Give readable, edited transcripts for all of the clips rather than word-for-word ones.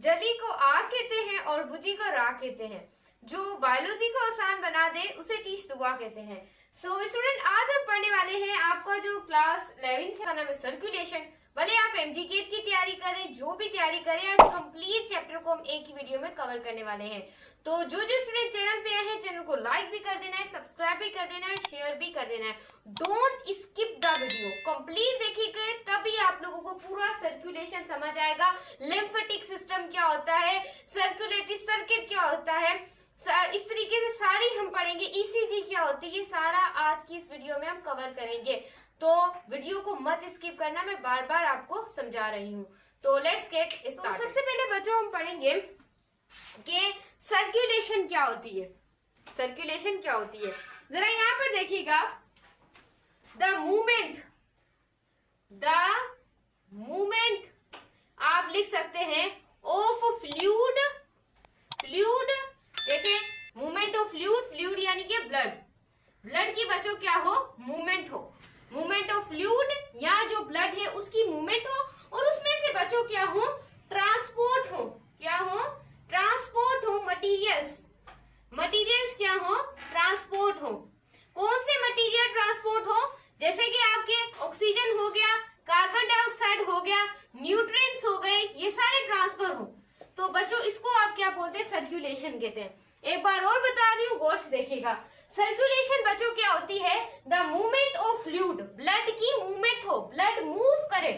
जली को आग कहते हैं और बुझी को राख कहते हैं। जो बायोलॉजी को आसान बना दे उसे टीच दुआ कहते हैं। सो स्टूडेंट, आज हम पढ़ने वाले हैं आपका जो क्लास 11 का नाम है सर्कुलेशन। भले आप एमजी गेट की तैयारी करें, जो भी तैयारी करें, आज कंप्लीट चैप्टर को हम एक ही वीडियो में कवर करने वाले हैं। तो जो स्टूडेंट चैनल पे आए हैं, चैनल को लाइक भी कर देना है, सब्सक्राइब भी कर देना है, शेयर भी कर देना है। Don't skip the video, complete देखिए, तभी आप लोगों को पूरा सर्कुलेशन समझ आएगा। लिम्फेटिक सिस्टम क्या होता है, सर्कुलेटरी सर्किट क्या होता है, इस तरीके से सारी हम पढ़ेंगे। ईसीजी क्या होती है, सारा आज की इस वीडियो में हम कवर करेंगे। तो वीडियो को मत स्किप करना, मैं बार बार आपको समझा रही हूँ। तो लेट्स गेट स्टार्ट। तो सबसे पहले बच्चों हम पढ़ेंगे कि सर्कुलेशन क्या होती है। सर्कुलेशन क्या होती है, जरा यहाँ पर देखिएगा। द मूवमेंट आप लिख सकते हैं ऑफ फ्लूइड। देखिए, मूवमेंट ऑफ फ्लूइड यानी कि ब्लड की बच्चों क्या हो, मूवमेंट हो। मूवमेंट ऑफ फ्लूइड या जो ब्लड है उसकी मूवमेंट हो, और उसमें से बच्चों क्या हो, ट्रांसपोर्ट हो। क्या हो, ट्रांसपोर्ट हो। मटीरियल्स क्या हो, ट्रांसपोर्ट हो। कौन से मटीरियल ट्रांसपोर्ट हो, जैसे कि आपके ऑक्सीजन हो गया, कार्बन डाइऑक्साइड हो गया, न्यूट्रिएंट्स हो गए, ये सारे ट्रांसफर हो। तो बच्चों इसको आप क्या बोलते हैं, सर्कुलेशन कहते हैं। एक बार और बता रही हूँ, गौर से देखिएगा। सर्कुलेशन बच्चों क्या होती है, the movement of fluid, blood की मूवमेंट हो, ब्लड मूव करे,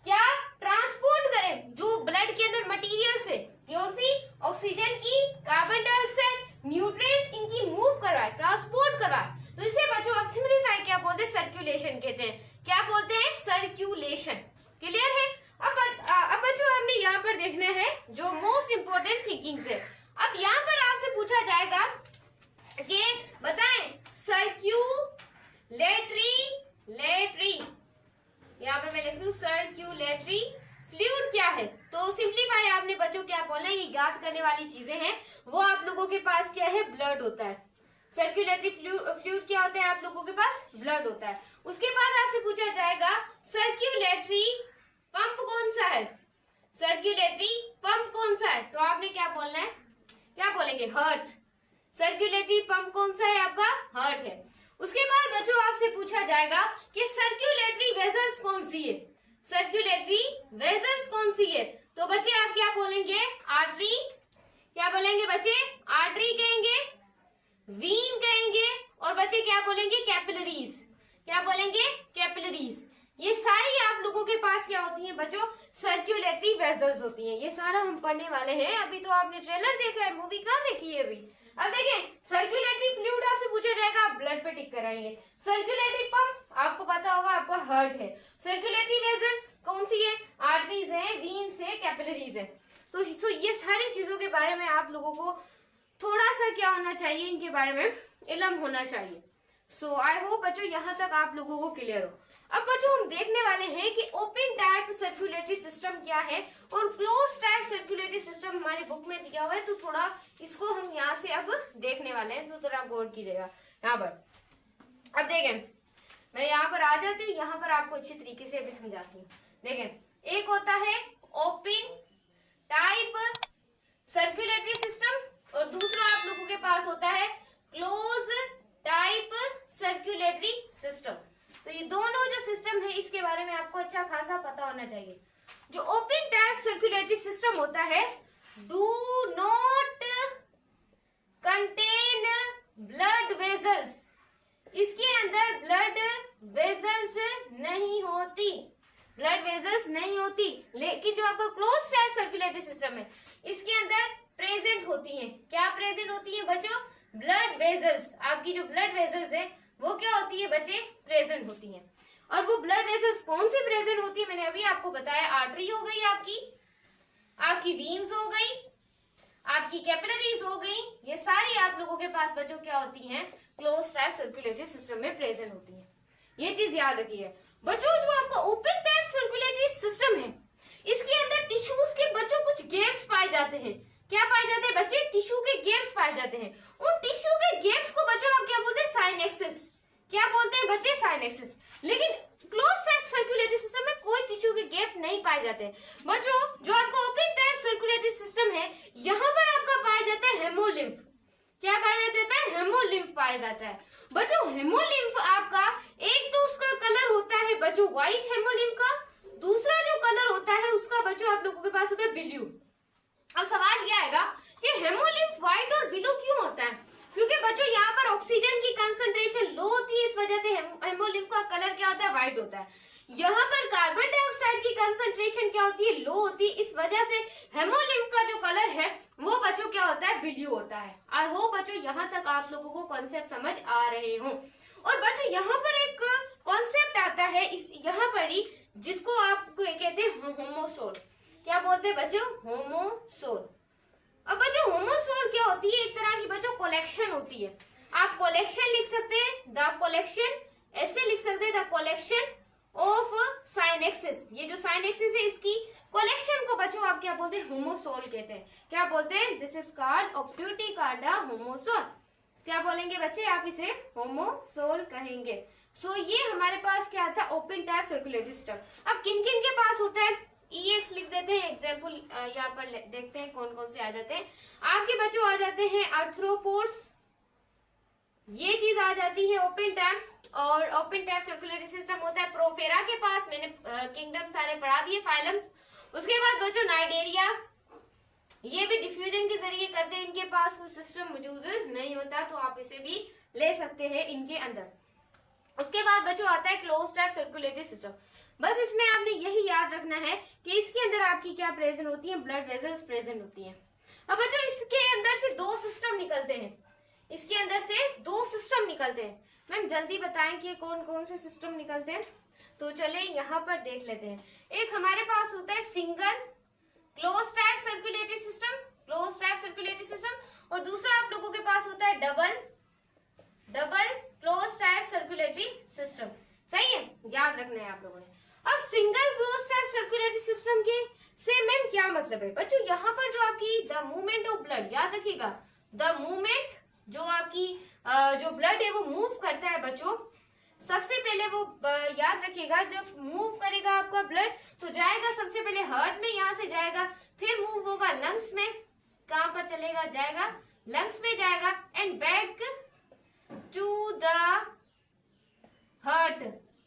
क्या ट्रांसपोर्ट करे, जो ब्लड के अंदर मटीरियल्स है, कौन सी, ऑक्सीजन की, कार्बन डाइऑक्साइड, न्यूट्रिएंट्स, इनकी मूव करवाए, ट्रांसपोर्ट करवाए। तो इसे बच्चों आप सिंपलीफाई क्या बोलते हैं, सर्कुलेशन कहते हैं। क्या बोलते हैं, सर्कुलेशन। क्लियर है। अब बच्चों हमने यहाँ पर देखना है जो मोस्ट इंपोर्टेंट थिंकिंग्स है। अब यहाँ पर आपसे पूछा जाएगा कि बताएं सर्कुलेटरी, यहाँ पर मैं लिख रही हूँ सर्कुलेटरी फ्लूइड क्या है। तो सिंपलीफाई आपने बच्चों क्या बोलना है, ये याद करने वाली चीजें हैं। वो आप लोगों के पास क्या है, ब्लड होता है। सर्कुलेटरी फ्लूइड क्या होता है, आप लोगों के पास ब्लड होता है। उसके बाद आपसे पूछा जाएगा सर्कुलेटरी पंप कौन सा है, सर्कुलेटरी पंप कौन सा है। तो आपने क्या बोलना है, क्या बोलेंगे, हार्ट। सर्कुलेटरी पंप कौन सा है, आपका हार्ट है। उसके बाद बच्चों आपसे पूछा जाएगा कि सर्कुलेटरी वेसल्स कौन सी है, सर्कुलेटरी वेसल्स कौन सी है। तो बच्चे आप क्या बोलेंगे, आर्टरी। क्या बोलेंगे बच्चे, आर्टरी कहेंगे, वीन कहेंगे, और बच्चे क्या बोलेंगे, कैपिलरीज। क्या बोलेंगे, कैपिलरीज। ये सारी आप लोगों के पास क्या होती हैं बच्चों, सर्कुलेटरी वेसल्स होती हैं। ये सारा हम पढ़ने वाले हैं। अभी तो आपने ट्रेलर देखा है, मूवी कहाँ देखी है अभी। अब देखें, सर्कुलेटरी फ्लूइड आपसे पूछा जाएगा, आप ब्लड पे टिक कराएंगे। सर्कुलेटरी पंप आपको पता होगा, आपका हार्ट है। सर्कुलेटरी वेसल्स कौन सी है, आर्टरीज है, वीन्स है, कैपिलरीज है। तो ये सारी चीजों के बारे में आप लोगों को थोड़ा सा क्या होना चाहिए, इनके बारे में इल्म होना चाहिए। सो आई होप बच्चों यहाँ तक आप लोगों को क्लियर हो। अब बच्चों हम देखने वाले हैं कि ओपन टाइप सर्कुलेटरी सिस्टम क्या है और क्लोज टाइप सर्कुलेटरी सिस्टम हमारी बुक में दिया हुआ है। तो थोड़ा इसको हम यहाँ से अब देखने वाले हैं, तो थोड़ा गौर कीजिएगा यहाँ पर। अब देखें, मैं यहाँ पर आ जाती हूँ, यहाँ पर आपको अच्छी तरीके से अभी समझाती हूँ। देखें, एक होता है ओपन टाइप सर्कुलेटरी सिस्टम और दूसरा आप लोगों के पास होता है क्लोज टाइप सर्कुलेटरी सिस्टम। तो ये दोनों जो सिस्टम है इसके बारे में आपको अच्छा खासा पता होना चाहिए। जो ओपन टाइप सर्कुलेटरी सिस्टम होता है, do not contain blood vessels, इसके अंदर ब्लड वेसल्स नहीं होती, ब्लड वेसल्स नहीं होती। लेकिन जो आपका क्लोज टाइप सर्कुलेटरी सिस्टम है इसके अंदर प्रेजेंट होती है। क्या प्रेजेंट होती है बच्चों, ब्लड वेसल्स। आपकी जो ब्लड वेसल्स है वो क्या होती है बच्चे, प्रेजेंट होती हैं। और वो ब्लड वेसल्स कौन सी प्रेजेंट होती है, मैंने अभी आपको बताया। आर्टरी हो गई आपकी वीन्स हो गई, आपकी कैपिलरीज हो गई, ये सारी आप लोगों के पास बच्चों क्या होती हैं, क्लोज टाइप सर्कुलेटरी सिस्टम में प्रेजेंट होती है। ये चीज याद रखिए बच्चों। जो आपका ओपन टाइप सर्कुलेटरी सिस्टम है इसके अंदर टिश्यूज के बच्चों कुछ गैप्स पाए जाते हैं। क्या पाए जाते हैं बच्चे, टिश्यू के गैप्स पाए जाते हैं। उन टिश्यू के गैप्स को बच्चों आप क्या बोलते हैं, साइनेक्सिस। क्या बोलते हैं बच्चे, साइनेक्सिस। लेकिन क्लोज सर्कुलेटरी सिस्टम में कोई टिश्यू के गैप नहीं पाए जाते। बच्चों जो आपको ओपन टाइप सर्कुलेटरी सिस्टम यहाँ पर आपका पाया जाता है हेमोलिम्फ। क्या पाया जाता है? हेमोलिम्फ पाया जाता है। बच्चों हेमोलिम्फ आपका एक तो उसका कलर होता है बच्चों व्हाइट हेमोलिम्फ का, दूसरा जो कलर होता है उसका बच्चों आप लोगों के पास होता है ब्लू। अब सवाल ये आएगा कि हेमोलिम्फ व्हाइट और ब्लू क्यों होता है? क्योंकि बच्चों यहाँ पर ऑक्सीजन की कंसंट्रेशन लो होती है, इस वजह से हेमोलिम्फ का कलर क्या होता है? व्हाइट होता है। यहाँ पर कार्बन डाइऑक्साइड की कंसंट्रेशन क्या होती है? लो होती है, इस वजह से हेमोलिम्फ का जो कलर है वो बच्चों क्या होता है? ब्लू होता है। आई होप बच्चों यहाँ तक आप लोगों को कॉन्सेप्ट समझ आ रहे हो। और बच्चों यहाँ पर एक कॉन्सेप्ट आता है इस यहाँ पर ही, जिसको आप कहते हैं होमोसोल। क्या बोलते हैं बच्चों? होमोसोल। अब बच्चों होमोसोल क्या होती है? एक तरह की बच्चों कलेक्शन होती है। आप कलेक्शन लिख सकते हैं, द कलेक्शन, ऐसे लिख सकते हैं द कलेक्शन ऑफ साइनेक्सिस। ये जो साइनेक्सिस है इसकी कलेक्शन को बच्चों आप क्या बोलते हैं? होमोसोल कहते हैं। क्या बोलते हैं? दिस इज कॉल्ड ऑब्ट्यूटिकार्डा होमोसोल। क्या बोलेंगे बच्चे? आप इसे होमोसोल कहेंगे। सो ये हमारे पास क्या था? Open type circulatory system. अब किन किन के पास होता है? EX लिख देते हैं। एग्जाम्पल यहाँ पर देखते हैं कौन कौन से आ जाते हैं। आपके बच्चों आ जाते हैं आर्थ्रोपोड्स, ये चीज आ जाती है ओपन टाइप। और ओपन टाइप सर्कुलेटरी सिस्टम होता है प्रोफेरा के पास। मैंने किंगडम सारे पढ़ा दिए, फाइलम्स। उसके बाद बच्चों नाइडेरिया, ये भी डिफ्यूजन के जरिए करते हैं, इनके पास कोई सिस्टम मौजूद नहीं होता, तो आप इसे भी ले सकते हैं इनके अंदर। उसके बाद बच्चों आता है क्लोज टाइप सर्कुलेटरी सिस्टम। बस इसमें आपने यही याद रखना है कि इसके अंदर आपकी क्या प्रेजेंट होती है? ब्लड वेजल्स प्रेजेंट होती हैं। अब बच्चों इसके अंदर से दो सिस्टम निकलते हैं, इसके अंदर से दो सिस्टम निकलते हैं। मैम जल्दी बताएं कि कौन कौन से सिस्टम निकलते हैं। तो चले यहाँ पर देख लेते हैं। एक हमारे पास होता है single close type circulatory system, close type circulatory system, और दूसरा आप लोगों के पास होता है double close type circulatory system. सही है, याद रखना है आप लोगों ने। अब single close type circulatory system के से मैम क्या मतलब है? बच्चों यहाँ पर जो आपकी द मूवमेंट ऑफ ब्लड, याद रखिएगा, द मूवमेंट जो आपकी जो ब्लड है वो मूव करता है बच्चों, सबसे पहले वो याद रखिएगा, जब मूव करेगा आपका ब्लड तो जाएगा सबसे पहले हार्ट में, यहाँ से जाएगा, फिर मूव होगा लंग्स में। कहां पर चलेगा? जाएगा लंग्स में जाएगा, and back to the heart,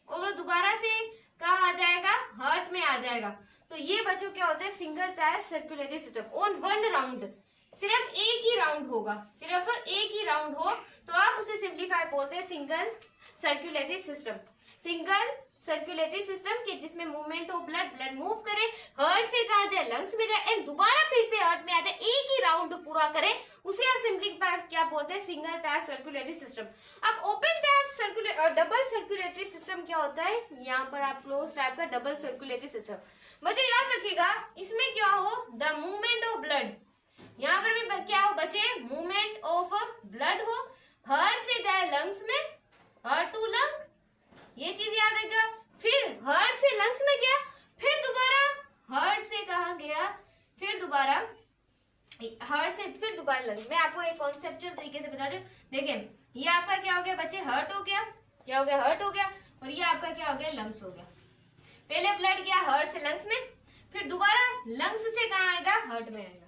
और वो दोबारा से कहाँ आ जाएगा? हार्ट में आ जाएगा। तो ये बच्चों क्या होता है? Single tyre circulatory system on one round, सिर्फ एक ही राउंड होगा, सिर्फ एक ही राउंड हो तो आप उसे सिंप्लीफाई बोलते हैं single circulatory system. Single circulatory system के जिसमें मूवमेंट ऑफ ब्लड मूव करे, हार्ट से कहा जाए लंग्स में जाए, एंड दोबारा फिर से हार्ट में आ जाए, एक ही राउंड पूरा करे, उसे आप सिंप्लीफाई क्या बोलते हैं? Single tyre circulatory system. अब ओपन टायर सर्कुलेटरी और डबल सर्कुलेटरी सिस्टम क्या होता है? यहाँ पर आप क्लोज टाइप का डबल सर्कुलेटरी सिस्टम। बच्चों याद रखिएगा, इसमें क्या हो? द मूवमेंट ऑफ ब्लड, यहाँ पर भी क्या हो बच्चे? मूवमेंट ऑफ ब्लड हो, हार्ट से जाए लंग्स में, हार्ट टू लंग, ये चीज याद रखिएगा। फिर हार्ट से लंग्स में गया, फिर दोबारा हार्ट से कहाँ गया? फिर दोबारा हार्ट से फिर दोबारा लंग्स। मैं आपको एक कॉन्सेप्चुअल तरीके से बता दूं। देखिए ये आपका क्या हो गया बच्चे? हार्ट हो गया, क्या हो गया? हार्ट हो गया, और ये आपका क्या हो गया? लंग्स हो गया। पहले ब्लड गया हार्ट से लंग्स में, फिर दोबारा लंग्स से कहाँ आएगा? हार्ट में आएगा।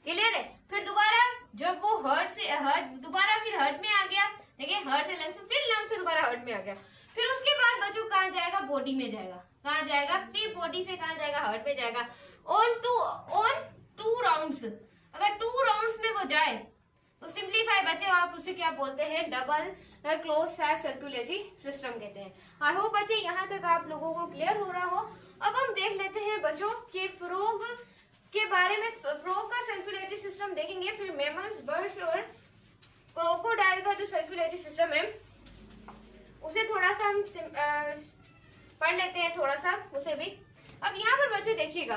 क्लियर है? फिर दोबारा जब वो हार्ट से दोबारा फिर हार्ट में आ गया, देखिए हार्ट से लंग्स, फिर लंग्स से दोबारा हार्ट में आ गया। फिर उसके बाद बच्चों कहाँ जाएगा? बॉडी में जाएगा। कहाँ जाएगा? फिर बॉडी से कहाँ जाएगा? हार्ट में जाएगा। ऑन टू राउंड्स, अगर 2 राउंड्स में वो जाए तो सिंप्लीफाई बच्चे आप उसे क्या बोलते हैं? Double close type circulatory system कहते हैं। आई होप बच्चे यहाँ तक आप लोगों को क्लियर हो रहा हो। अब हम देख लेते हैं बच्चों के फ्रॉग के बारे में। फ्रॉग का सर्कुलेटरी सिस्टम देखेंगे, फिर मैमल्स, बर्ड्स और क्रोकोडाइल का जो सर्कुलेटरी सिस्टम है उसे थोड़ा सा हम पढ़ लेते हैं, थोड़ा सा उसे भी। अब यहाँ पर बच्चों देखिएगा,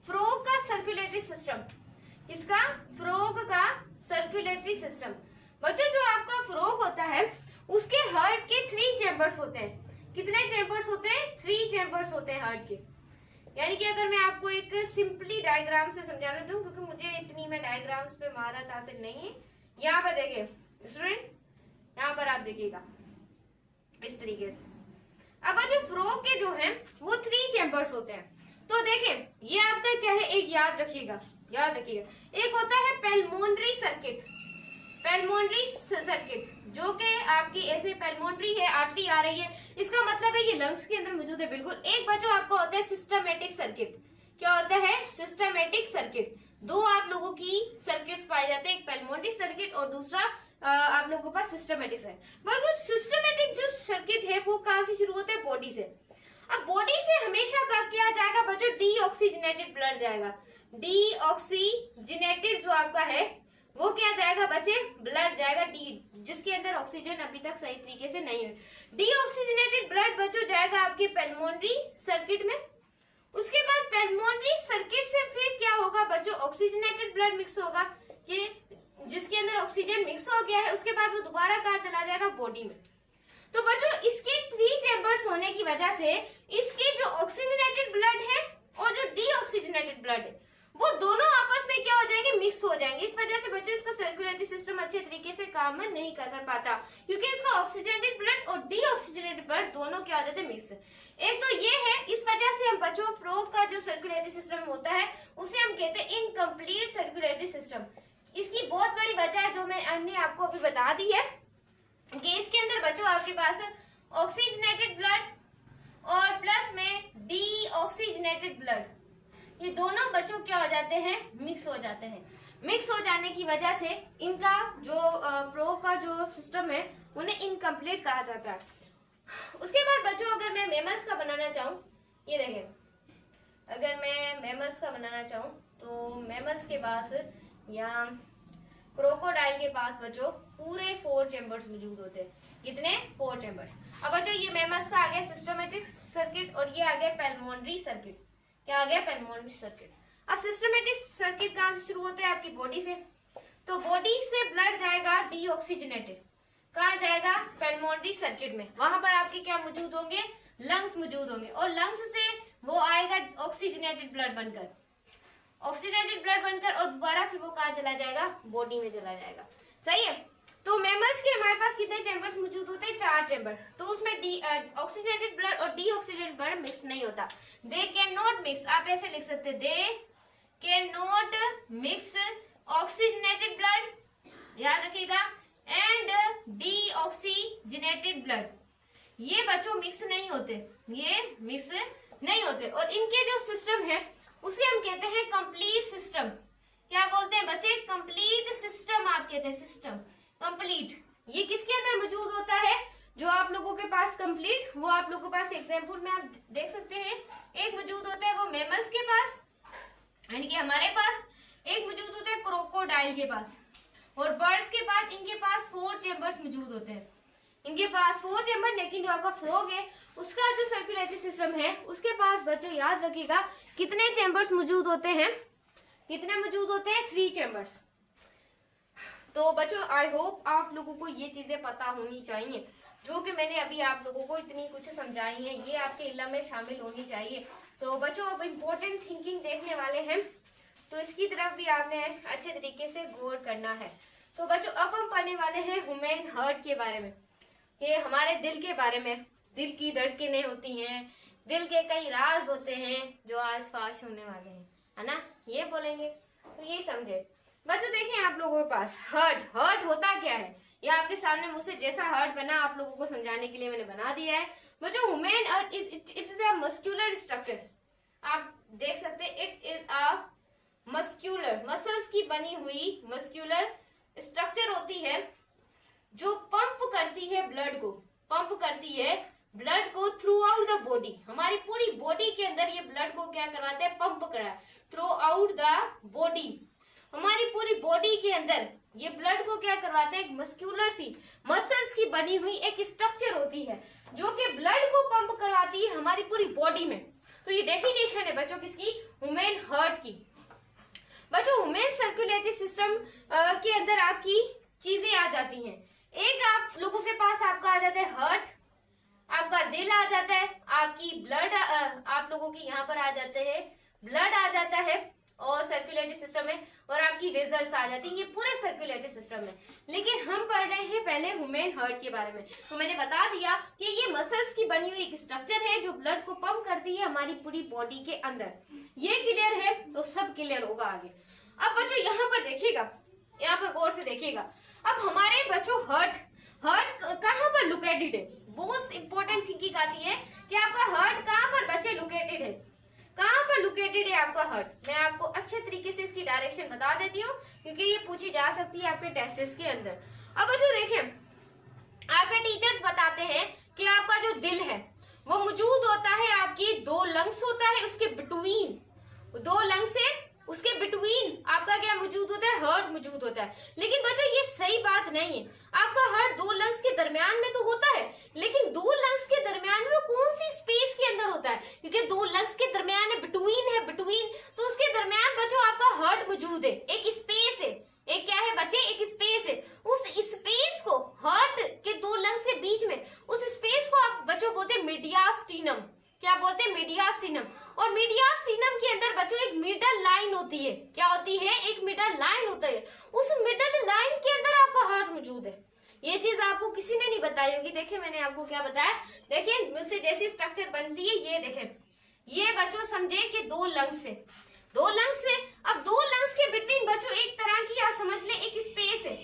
फ्रॉग का सर्कुलेटरी सिस्टम, इसका फ्रॉग का सर्कुलेटरी सिस्टम। बच्चों जो आपका फ्रॉग होता है उसके हार्ट के 3 चैम्बर्स होते हैं। कितने चैम्बर्स होते हैं? 3 चैम्बर्स होते हैं हार्ट के। यानी कि अगर मैं आपको एक सिंपली डायग्राम से समझाना दूं, क्योंकि मुझे इतनी मैं डायग्राम्स पे महारत हासिल नहीं है। यहाँ पर देखिए स्टूडेंट, यहाँ पर आप देखिएगा इस तरीके से। अब जो फ्रॉग के जो है वो 3 चैम्बर्स होते हैं। तो देखें ये आपका क्या है? एक याद रखिएगा, याद रखिएगा। एक होता है पेल्मोनरी सर्किट, पेल्मोनरी सर्किट जो कि आपकी ऐसे पेल्मोनरी है, आर्टरी आ रही है, इसका मतलब है ये लंग्स के अंदर मौजूद है बिल्कुल। एक बच्चों आपका होता है सिस्टमेटिक सर्किट। क्या होता है? Systematic circuit. दो आप लोगों की सर्किट्स पाए जाते हैं, एक पेल्मोनरी सर्किट और दूसरा आप लोगों के पास सिस्टमेटिक है। बट वो सिस्टमेटिक जो सर्किट है वो कहां से शुरू होता है? बॉडी से। अब बॉडी से हमेशा क्या जाएगा बच्चों? डीऑक्सीजनेटेड ब्लड जाएगा। डीऑक्सीजनेटेड जो आपका है वो क्या जाएगा बच्चे? ब्लड जाएगा, डी जिसके अंदर ऑक्सीजन अभी तक सही तरीके से नहीं है। डीऑक्सीजनेटेड ब्लड बच्चों जाएगा आपके पेल्मोनरी सर्किट में। उसके बाद पेल्मोनरी सर्किट से फिर क्या होगा बच्चों? ऑक्सीजनेटेड ब्लड मिक्स होगा, कि जिसके अंदर ऑक्सीजन मिक्स हो गया है। उसके बाद वो दोबारा कहाँ चला जाएगा? बॉडी में। तो बच्चों इसके 3 चैम्बर्स होने की वजह से इसके जो ऑक्सीजनेटेड ब्लड है और जो डीऑक्सीजनेटेड ब्लड है वो दोनों आपस में क्या हो जाएंगे? मिक्स हो जाएंगे। इस वजह से बच्चों इसका सर्कुलेटरी सिस्टम अच्छे तरीके से काम नहीं कर पाता, क्योंकि इसका ऑक्सीजनेटेड ब्लड और डीऑक्सीजनेटेड ब्लड दोनों क्या हो जाते हैं? मिक्स। एक तो ये है, इस वजह से हम बच्चों फ्रॉग का जो सर्कुलेटरी सिस्टम होता है उसे हम कहते हैं इनकम्प्लीट सर्कुलेटरी सिस्टम। इसकी बहुत बड़ी वजह है जो मैंने आपको अभी बता दी है कि इसके अंदर बच्चों आपके पास ऑक्सीजनेटेड ब्लड और प्लस में डीऑक्सीजनेटेड ब्लड, ये दोनों बच्चों क्या हो जाते हैं? मिक्स हो जाते हैं। मिक्स हो जाने की वजह से इनका जो फ्लो का जो सिस्टम है उन्हें इनकम्प्लीट कहा जाता है। उसके बाद बच्चों अगर मैं मैमल्स का बनाना चाहूँ, ये देखें, अगर मैं मैमल्स का बनाना चाहूँ तो मैमल्स के पास या क्रोकोडाइल के पास बच्चों पूरे 4 चैम्बर्स मौजूद होते हैं। कितने? 4 चैम्बर्स। अब बच्चों ये मैमल्स का आ गया सिस्टमेटिक सर्किट और ये आ गया पेल्मोनरी सर्किट। क्या आ गया? पेल्मोनरी सर्किट। अब सिस्टमेटिक सर्किट कहाँ से शुरू होता है? आपकी बॉडी से। तो बॉडी से ब्लड जाएगा डीऑक्सीजनेटेड, कहाँ जाएगा? पेल्मोनरी सर्किट में। वहां पर आपके क्या मौजूद होंगे? लंग्स मौजूद होंगे और लंग्स से वो आएगा ऑक्सीजनेटेड ब्लड बनकर, ऑक्सीजनेटेड ब्लड बनकर और दोबारा फिर वो कहाँ चला जाएगा? बॉडी में चला जाएगा। सही है। तो मैमल्स के हमारे पास कितने चैम्बर्स मौजूद होते हैं? 4 चैम्बर। तो उसमें ऑक्सीजनेटेड ब्लड और डीऑक्सीजनेटेड ब्लड मिक्स नहीं होता। दे कैन नॉट मिक्स, आप ऐसे लिख सकते हैं, they can not mix oxygenated blood, याद रखिएगा, एंड डीऑक्सीजनेटेड ब्लड। ये बच्चों मिक्स नहीं होते, ये मिक्स नहीं होते। और इनके जो सिस्टम है उसे हम कहते हैं कंप्लीट सिस्टम। क्या बोलते हैं बच्चे? कंप्लीट सिस्टम आप कहते हैं, सिस्टम कंप्लीट। ये किसके अंदर मौजूद होता है? जो आप लोगों के पास कंप्लीट, वो आप लोगों के पास एग्जाम्पल में आप देख सकते हैं। एक मौजूद होता है वो मैमल्स के पास, यानी कि हमारे पास। एक मौजूद होता है क्रोकोडाइल के पास। और बर्ड्स के पास इनके पास 4 चैम्बर्स मौजूद होते हैं। इनके पास 4 चैम्बर, लेकिन जो आपका फ्रॉग है उसका जो सर्कुलेटरी सिस्टम है उसके पास बच्चों याद रखिएगा कितने चैम्बर्स मौजूद होते हैं? कितने मौजूद होते हैं? 3 चैम्बर्स। तो बच्चों आई होप आप लोगों को ये चीजें पता होनी चाहिए, जो कि मैंने अभी आप लोगों को इतनी कुछ समझाई है, ये आपके इल्म में शामिल होनी चाहिए। तो बच्चों अब इम्पोर्टेंट थिंकिंग देखने वाले हैं, तो इसकी तरफ भी आपने अच्छे तरीके से गौर करना है। तो बच्चों अब हम पढ़ने वाले हैं ह्यूमन हार्ट के बारे में, ये हमारे दिल के बारे में। दिल की धड़कनें होती हैं, दिल के कई राज होते हैं जो आज फाश होने वाले हैं, है ना, ये बोलेंगे। तो ये समझे बच्चों। देखें आप लोगों के पास हार्ट, हार्ट होता क्या है ये आपके सामने मुझसे जैसा हार्ट बना आप लोगों को समझाने के लिए मैंने बना दिया है। बच्चों human heart it is a muscular structure, आप देख सकते हैं, it is a muscular, muscles की बनी हुई मस्कुलर स्ट्रक्चर होती है जो पंप करती है ब्लड को, पंप करती है ब्लड को थ्रू आउट द बॉडी। हमारी पूरी बॉडी के अंदर ये ब्लड को क्या करवाते हैं? पंप करा थ्रू आउट द बॉडी। हमारी पूरी बॉडी के अंदर ये ब्लड को क्या करवाते हैं? एक मस्कुलर सी मसल्स की बनी हुई एक स्ट्रक्चर होती है जो कि ब्लड को पंप करवाती है हमारी पूरी बॉडी में। तो ये डेफिनेशन है बच्चों किसकी? ह्यूमन हार्ट की। बच्चों ह्यूमन सर्कुलेटरी सिस्टम के अंदर आपकी चीजें आ जाती हैं। एक आप लोगों के पास आपका आ जाता है हार्ट, आपका दिल आ जाता है, आपकी ब्लड आप लोगों के यहाँ पर आ जाते हैं, ब्लड आ जाता है और सर्कुलेटरी सिस्टम है, और आपकी वेजल्स आ जाती हैं, ये पूरे सर्कुलेटरी सिस्टम है। लेकिन हम पढ़ रहे हैं पहले ह्यूमन हार्ट के बारे में। तो मैंने बता दिया कि ये मसल्स की बनी हुई एक स्ट्रक्चर है जो ब्लड को पंप करती है हमारी पूरी बॉडी के अंदर। ये क्लियर है तो सब क्लियर होगा आगे। अब बच्चों यहाँ पर देखिएगा, यहाँ पर गौर से देखिएगा। अब हमारे बच्चों हार्ट कहाँ पर लोकेटेड है? बहुत इंपॉर्टेंट थिंकिंग आती है कि आपका हार्ट कहाँ पर बच्चे लोकेटेड है, कहाँ पर लोकेटेड है आपका हार्ट। मैं आपको अच्छे तरीके से इसकी डायरेक्शन बता देती हूँ क्योंकि ये पूछी जा सकती है आपके टेस्ट्स के अंदर। अब बच्चों देखें, आपके टीचर्स बताते हैं कि आपका जो दिल है वो मौजूद होता है आपकी 2 लंग्स होता है, उसके बिटवीन 2 लंग्स है, उसके बिटवीन आपका क्या मौजूद होता है? हार्ट मौजूद होता है। लेकिन बच्चों ये सही बात नहीं है, आपका हार्ट 2 लंग्स के दरमियान में तो होता है, लेकिन 2 लंग्स के दरमियान में कौन सी स्पेस के अंदर होता है? क्योंकि 2 लंग्स के दरमियान है, बिटवीन, तो उसके दरमियान बच्चों आपका हार्ट मौजूद है, एक स्पेस है, एक क्या है बच्चे? एक स्पेस है। उस स्पेस को, हार्ट के 2 लंग्स के बीच में उस स्पेस को आप बच्चों बोलते हैं मीडियास्टिनम। क्या बोलते हैं? मीडियास्टिनम। और मीडियास्टिनम के अंदर बच्चों एक मिडल लाइन होती है। क्या होती है? एक मिडल लाइन होता है। उस मिडल लाइन के अंदर आपका हार्ट मौजूद है। ये चीज आपको किसी ने नहीं बताई होगी। देखिए मैंने आपको क्या बताया, देखिए मुझसे जैसी स्ट्रक्चर बनती है, ये देखें, ये बच्चों समझे कि 2 लंग्स है, 2 लंग्स से, अब 2 लंग्स के बिटवीन बच्चों एक तरह की आप समझ ले एक स्पेस है,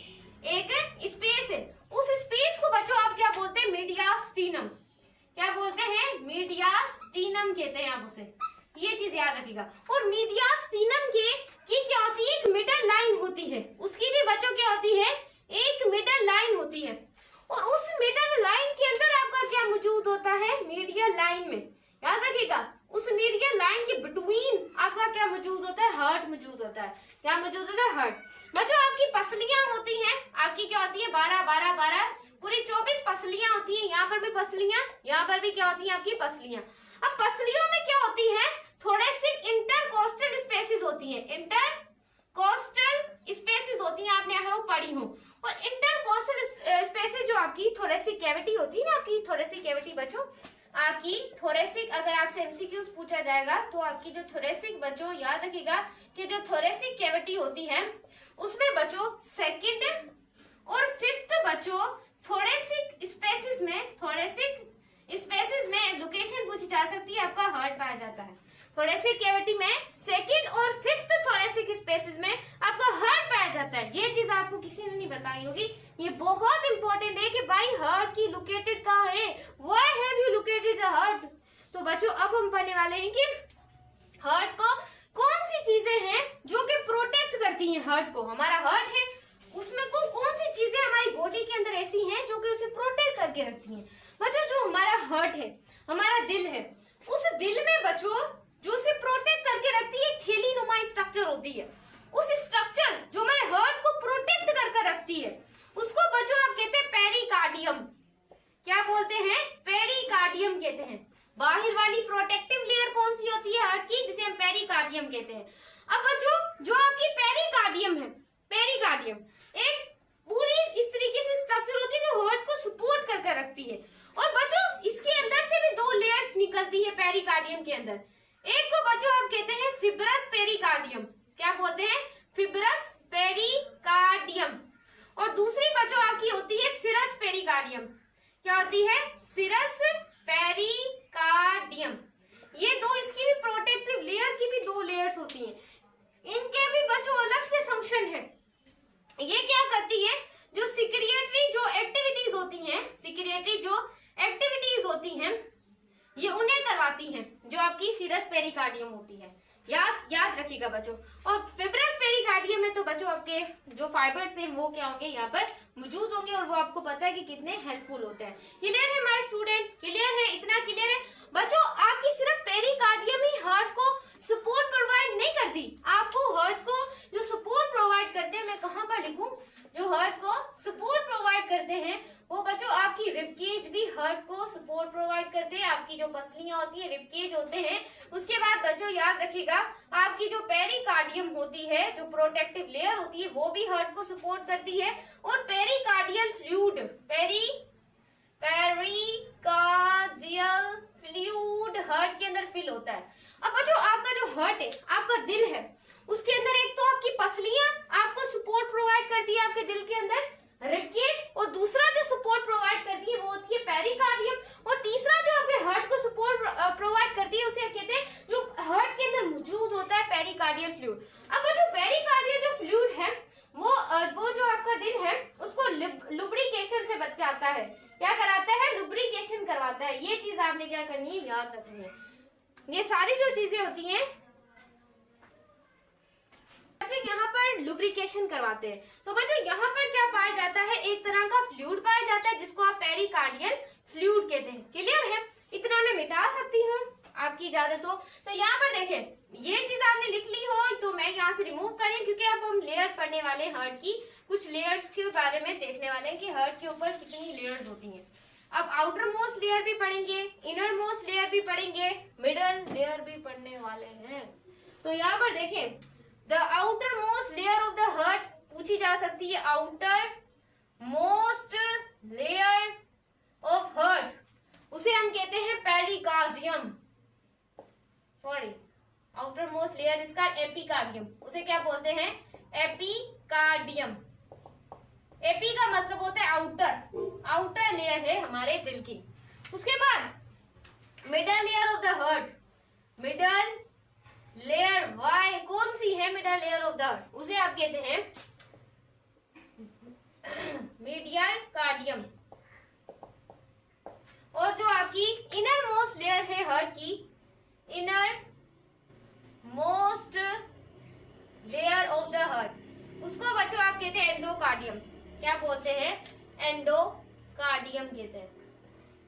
एक स्पेस है। उस स्पेस को बच्चों आप क्या बोलते हैं? मीडियास्टिनम। क्या बोलते हैं? मीडियास्टिनम कहते हैं आप उसे, ये चीज याद रखिएगा। और मीडियास्टिनम की क्या होती है? एक मिडल लाइन होती है, उसकी भी बच्चों क्या होती है? एक मिडल लाइन होती है। और उस मिडल लाइन के अंदर आपका क्या मौजूद होता है? मीडियल लाइन में, याद रखिएगा, उस मीडियल लाइन के बिटवीन आपका क्या मौजूद होता है? हार्ट मौजूद होता है। क्या मौजूद होता है? हार्ट। बच्चों आपकी पसलियां होती हैं, आपकी क्या होती है? 12 पूरी 24 पसलियां होती हैं। यहाँ पर भी पसलियां, यहाँ पर भी क्या होती है? आपकी पसलियां। अब पसलियों में क्या होती है? थोड़े से इंटरकोस्टल स्पेसिस होती है, इंटरकोस्टल स्पेसिस होती है, आपने यहाँ पढ़ी हो। और इंटरकोस्टल स्पेसिस जो आपकी थोरेसिक कैविटी होती है ना, आपकी थोरेसिक कैविटी बच्चों, आपकी थोरेसिक, अगर आपसे एमसीक्यूज पूछा जाएगा तो आपकी जो थोरेसिक बच्चों याद रखिएगा कि जो थोरेसिक कैविटी होती है उसमें बच्चों 2nd और 5th बच्चों थोरेसिक स्पेसिस में लोकेशन पूछी जा सकती है, आपका हार्ट पाया जाता है। थोरेसिक कैविटी में 2nd और 5th थोरेसिक स्पेसिस में आपका हार्ट पाया जाता है। ये चीज आपको किसी ने नहीं बताई होगी, ये बहुत इंपॉर्टेंट है कि भाई हार्ट की लोकेटेड कहाँ है, why have you located the heart. तो बच्चों अब हम पढ़ने वाले हैं कि हार्ट को कौन सी चीजें हैं जो कि प्रोटेक्ट करती हैं हार्ट को। हमारा हार्ट है, उसमें को कौन सी चीजें हमारी बॉडी के अंदर ऐसी हैं जो कि उसे प्रोटेक्ट करके रखती हैं। बच्चों जो हमारा हार्ट है, हमारा दिल है, उस दिल में बच्चों जो उसे प्रोटेक्ट करके रखती है थैलीनुमा स्ट्रक्चर होती है। उस स्ट्रक्चर जो हमारे हार्ट को प्रोटेक्ट करके रखती है उसको बच्चों आप कहते हैं पेरिकार्डियम। क्या बोलते हैं? पेरिकार्डियम कहते हैं। बाहर वाली प्रोटेक्टिव लेयर कौन सी होती है हार्ट की, जिसे हम पेरिकार्डियम कहते हैं। अब बच्चों जो आपकी पेरिकार्डियम है, पेरिकार्डियम एक पूरी इस तरीके से स्ट्रक्चर होती है जो हार्ट को सपोर्ट करके रखती है। और बच्चों इसके अंदर से भी 2 लेयर्स निकलती है पेरिकार्डियम के अंदर। एक को बच्चों आप कहते हैं फिब्रस पेरिकार्डियम। क्या बोलते हैं? Fibrous pericardium. और दूसरी बच्चों आपकी होती है सिरस पेरिकार्डियम। क्या होती है? Serous pericardium. ये 2 इसकी भी प्रोटेक्टिव लेयर की भी 2 लेयर्स होती हैं। इनके भी बच्चों अलग से फंक्शन है। ये क्या करती है? जो सिक्रिएटरी जो एक्टिविटीज होती हैं ये उन्हें करवाती हैं, जो आपकी सिरस पेरिकार्डियम होती है। याद रखिएगा बच्चों। और फिब्रस पेरिकार्डियम में तो बच्चों आपके जो फाइबर्स हैं वो क्या होंगे? यहाँ पर मौजूद होंगे और वो आपको पता है कि कितने हेल्पफुल होते हैं। क्लियर है माय स्टूडेंट? क्लियर है? इतना क्लियर है बच्चों? आपकी सिर्फ पेरिकार्डियम ही हार्ट को सपोर्ट प्रोवाइड नहीं करती, आपको हार्ट को जो सपोर्ट प्रोवाइड करते हैं, मैं कहाँ पर लिखूं, जो हार्ट को सपोर्ट प्रोवाइड करते हैं वो बच्चों आपकी रिबकेज भी हार्ट को सपोर्ट प्रोवाइड करते हैं। आपकी जो पसलियां होती है रिबकेज होते हैं। उसके बाद बच्चों याद रखिएगा आपकी जो पेरिकार्डियम होती है, जो प्रोटेक्टिव लेयर होती है, वो भी हार्ट को सपोर्ट करती है। और pericardial fluid, pericardial fluid heart के अंदर फिल होता है। अब बच्चों आपका जो हार्ट है, आपका दिल है, उसके अंदर एक तो आपकी पसलियां आपको सपोर्ट प्रोवाइड करती है आपके दिल के अंदर, रिबकेज, और दूसरा जो सपोर्ट प्रोवाइड करती है वो होती है पेरिकार्डियम। और तीसरा जो आपके हार्ट को सपोर्ट प्रोवाइड करती है उसे कहते हैं, जो हार्ट के अंदर मौजूद होता है पेरिकार्डियल फ्लूइड। अब जो पेरिकार्डियल जो फ्लूइड है वो जो आपका दिल है उसको लुब्रिकेशन से बचाता है। क्या कराता है? लुब्रिकेशन करवाता है। ये चीज आपने क्या करनी है, याद रखनी है। ये सारी जो चीजें होती हैं बच्चों यहाँ पर लुब्रिकेशन करवाते हैं। तो बच्चों यहाँ पर क्या पाया जाता है, एक तरह का फ्लूइड पाया जाता है जिसको आप पेरिकार्डियल फ्लूइड कहते हैं। क्लियर है? इतना मैं मिटा सकती हूँ आपकी इजाजत हो तो। यहाँ पर देखें, ये चीज आपने लिख ली हो तो मैं यहाँ से रिमूव करें, क्योंकि अब हम लेयर पढ़ने वाले हैं हार्ट की। कुछ लेयर्स के बारे में देखने वाले हैं कि हार्ट के ऊपर कितनी लेयर्स होती हैं। अब आउटर मोस्ट लेयर भी पढ़ेंगे, इनर मोस्ट लेयर भी पढ़ेंगे, मिडल लेयर भी पढ़ने वाले हैं। तो यहाँ पर देखें, the outer most layer of the heart पूछी जा सकती है। Outer most layer of heart उसे हम कहते हैं pericardium. Sorry, outer most layer इसका एपिकार्डियम। उसे क्या बोलते हैं? एपिकार्डियम। एपी का मतलब होता है आउटर, आउटर लेयर है हमारे दिल की। उसके बाद middle layer of the heart, middle layer वाई कौन सी है? Middle layer of the heart उसे आप कहते हैं मीडियल कार्डियम। और जो आपकी इनर मोस्ट लेयर है हार्ट की, innermost layer of the heart, उसको बच्चों आप कहते हैं एंडोकार्डियम। क्या बोलते हैं? एंडोकार्डियम कहते हैं।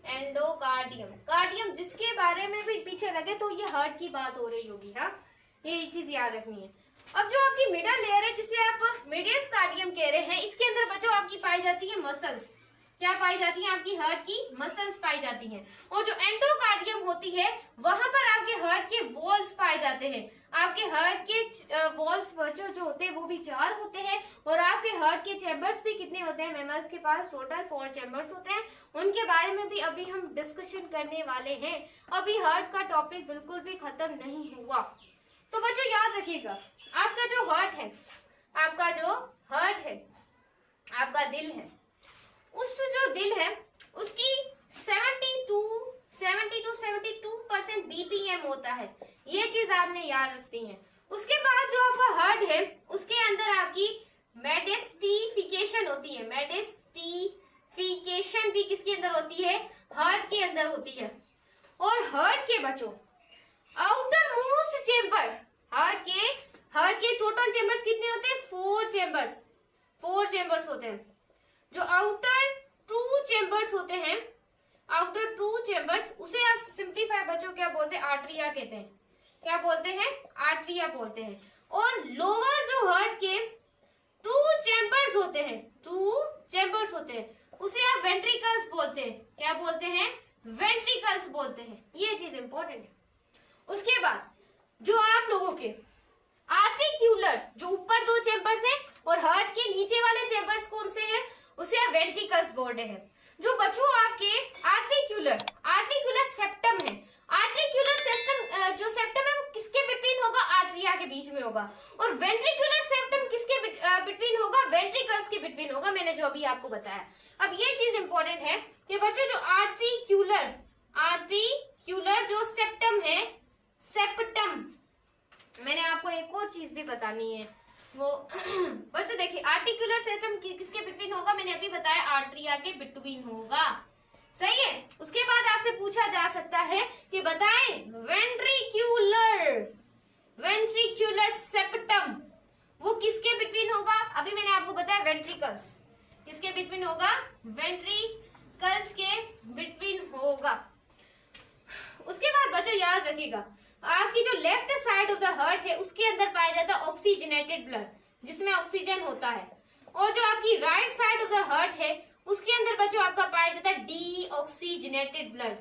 एंडोकार्डियम, कार्डियम जिसके बारे में भी पीछे लगे तो ये हार्ट की बात हो रही होगी। हाँ, ये चीज याद रखनी है। अब जो आपकी मिडल लेयर है जिसे आप मीडियस कार्डियम कह रहे हैं, इसके अंदर बच्चों आपकी पाई जाती है मसल्स। क्या पाई जाती है? आपकी हार्ट की मसल्स पाई जाती हैं। और जो एंडोकार्डियम होती है वहां पर आपके हार्ट के वॉल्स पाए जाते हैं। आपके हार्ट के वॉल्स बच्चों जो होते हैं वो भी 4 होते हैं। और आपके हार्ट के चैम्बर्स भी कितने होते हैं? मेमर्स के पास टोटल 4 चैम्बर्स होते हैं। उनके बारे में भी अभी हम डिस्कशन करने वाले हैं। अभी हार्ट का टॉपिक बिल्कुल भी खत्म नहीं हुआ। तो बच्चों याद रखिएगा, आपका जो हार्ट है, आपका जो हार्ट है, आपका दिल है, उस जो दिल है उसकी 72% बीपीएम होता है। ये चीज आपने याद रखती है। उसके बाद जो आपका हार्ट है उसके अंदर आपकी मेडिस्टिफिकेशन होती है। मेडिस्टिफिकेशन भी किसके अंदर होती है? हार्ट के अंदर होती है। और हार्ट के बच्चों आउटर मोस्ट चेम्बर, हार्ट के टोटल चेम्बर्स कितने होते हैं? 4 चेम्बर्स होते हैं। जो आउटर 2 चेम्बर्स होते हैं, आउटर 2 चेम्बर्स उसे आप सिंप्लीफाई बच्चों क्या बोलते हैं? आर्टरिया कहते हैं। क्या बोलते हैं? आर्टरिया बोलते हैं। और लोअर जो हार्ट के 2 चेम्बर्स होते हैं, 2 चेम्बर्स होते हैं, उसे आप वेंट्रिकल्स बोलते हैं। क्या बोलते हैं? वेंट्रिकल्स बोलते हैं। ये चीज इंपॉर्टेंट है। उसके बाद जो आप लोगों के आर्टिक्यूलर जो ऊपर 2 चेम्बर्स हैं और हार्ट के नीचे वाले चेम्बर्स कौन से हैं? उसे आप वेंट्रिकल्स बोल रहे हैं। जो बच्चों आपके आर्टिक्यूलर सेप्टम है, आर्टिक्यूलर सेप्टम जो सेप्टम है वो किसके बिटवीन होगा? आर्टरिया के बीच में होगा। और वेंट्रिकुलर सेप्टम किसके बिटवीन होगा? वेंट्रिकल्स के बिटवीन होगा। मैंने जो अभी आपको बताया। अब ये चीज इंपॉर्टेंट है कि बच्चों जो आर्टिक्यूलर जो सेप्टम है, सेप्टम, मैंने आपको एक और चीज भी बतानी है वो बच्चों देखिए, आर्टिकुलर सेप्टम किसके बिटवीन होगा? मैंने अभी बताया आर्टरिया के बिटवीन होगा। सही है। उसके बाद आपसे पूछा जा सकता है कि बताएं वेंट्रिक्यूलर सेप्टम वो किसके बिटवीन होगा? अभी मैंने आपको बताया वेंट्रिकल्स किसके बिटवीन होगा? वेंट्रिकल्स के बिटवीन होगा। उसके बाद बच्चों याद रखिएगा, आपकी जो left side of the heart है उसके अंदर पाया जाता है ऑक्सीजनेटेड ब्लड, जिसमें ऑक्सीजन होता है। और जो आपकी right side of the heart है उसके अंदर बच्चों आपका पाया जाता है डीऑक्सीजनेटेड ब्लड,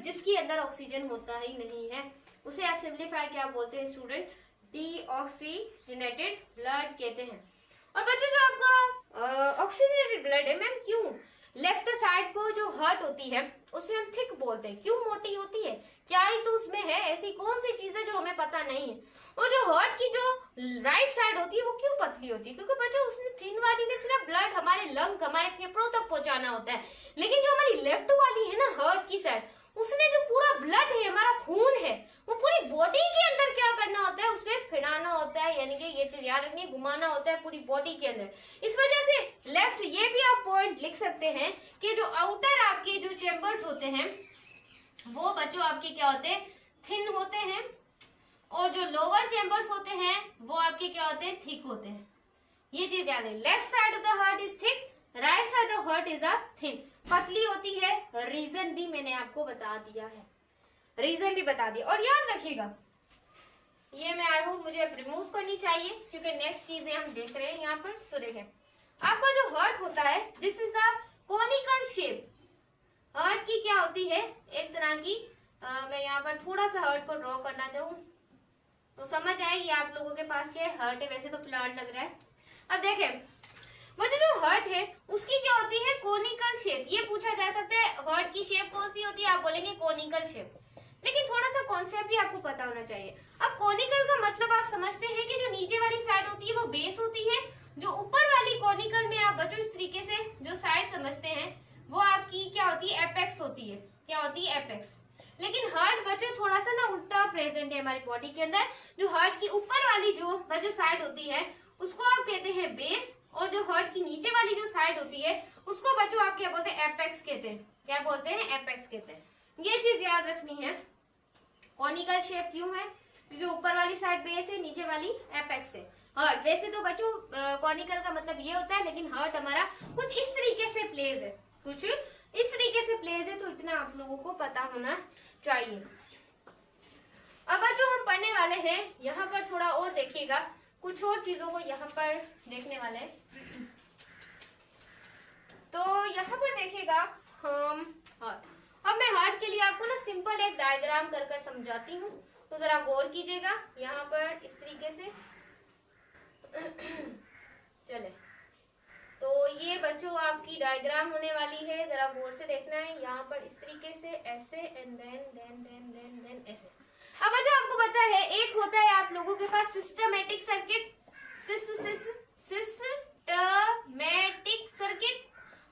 जिसके अंदर ऑक्सीजन होता ही नहीं है। उसे आप सिंप्लीफाई क्या बोलते हैं स्टूडेंट? डीऑक्सीजनेटेड ब्लड कहते हैं। और बच्चों जो आपका ऑक्सीजनेटेड ब्लड है, मैम क्यों लेफ्ट साइड को जो हार्ट होती है उसे हम थिक बोलते हैं? क्यों मोटी होती है? क्या ही तो उसमें है ऐसी कौन सी चीज है जो हमें पता नहीं है? और जो हार्ट की जो राइट साइड होती है वो क्यों पतली होती है? क्योंकि बच्चों उसने थिन वाली ने सिर्फ ब्लड हमारे लंग, हमारे फेफड़ों तक पहुंचाना होता है। लेकिन जो हमारी लेफ्ट वाली है ना हार्ट की साइड, उसने जो पूरा ब्लड है, हमारा खून है, वो पूरी बॉडी है, यानी कि ये चीज याद रखनी है, घुमाना होता है पूरी बॉडी के अंदर। इस वजह से लेफ्ट, ये भी आप पॉइंट लिख सकते हैं कि जो आउटर आपके जो चेम्बर्स होते हैं वो बच्चों आपके क्या होते हैं, थिन होते हैं, और जो लोअर चेम्बर्स होते हैं वो आपके क्या होते हैं, थिक होते हैं। ये चीज याद है, left side of the heart is thick, right side of heart is a thin. पतली होती है, रीजन भी मैंने आपको बता दिया है, रीजन भी बता दिया। और याद रखिएगा, ये मैं आई होप मुझे रिमूव करनी चाहिए क्योंकि नेक्स्ट चीजें हम देख रहे हैं यहाँ पर। तो देखें, आपका जो हार्ट होता है this is a conical shape. Heart की क्या होती है, एक तरह की मैं यहाँ पर थोड़ा सा हार्ट को ड्रॉ करना चाहूँ तो समझ आएगी आप लोगों के पास क्या हार्ट है। वैसे तो प्लांट लग रहा है। अब देखें, मुझे जो हार्ट है उसकी क्या होती है, कोनिकल शेप। ये पूछा जा सकता है हार्ट की शेप कौन सी होती है, आप बोलेंगे कोनिकल शेप, लेकिन थोड़ा सा कॉन्सेप्ट भी आपको पता होना चाहिए। अब कोनिकल का मतलब आप समझते हैं कि जो नीचे वाली साइड होती है वो बेस होती है, जो ऊपर वाली कोनिकल में आप बच्चों इस तरीके से जो साइड समझते हैं वो आपकी क्या होती है, एपेक्स होती है। क्या होती है, एपेक्स। लेकिन हार्ट बच्चों थोड़ा सा ना उल्टा प्रेजेंट है हमारी बॉडी के अंदर। जो हार्ट की ऊपर वाली जो बच्चों साइड होती है उसको आप कहते हैं बेस, और जो हार्ट की नीचे वाली जो साइड होती है उसको बच्चों आप क्या बोलते हैं, एपेक्स कहते हैं। क्या बोलते हैं, एपेक्स कहते हैं। ये चीज याद रखनी है। कॉनिकल शेप क्यों है, क्योंकि ऊपर वाली साइड बेस है, नीचे वाली एपेक्स है। हार्ट वैसे तो बच्चों कॉनिकल का मतलब ये होता है, लेकिन हार्ट हमारा कुछ इस तरीके से प्लेस है, कुछ इस तरीके से प्लेस है, तो इतना आप लोगों को पता होना चाहिए। अब बच्चों हम पढ़ने वाले हैं यहाँ पर, थोड़ा और देखिएगा, कुछ और चीजों को यहाँ पर देखने वाले हैं। तो यहाँ पर देखिएगा हम हार्ट। अब मैं हार्ट के लिए आपको ना सिंपल एक डायग्राम कर कर समझाती हूँ, तो जरा गौर कीजिएगा। यहाँ पर इस तरीके से चले, तो ये बच्चों आपकी डायग्राम होने वाली है, जरा गौर से देखना है। यहाँ पर इस तरीके से ऐसे, एंड देन ऐसे। अब बच्चों आपको पता है एक होता है आप लोगों के पास सिस्टमैटिक सर्किट, सिस्टमैटिक सर्किट,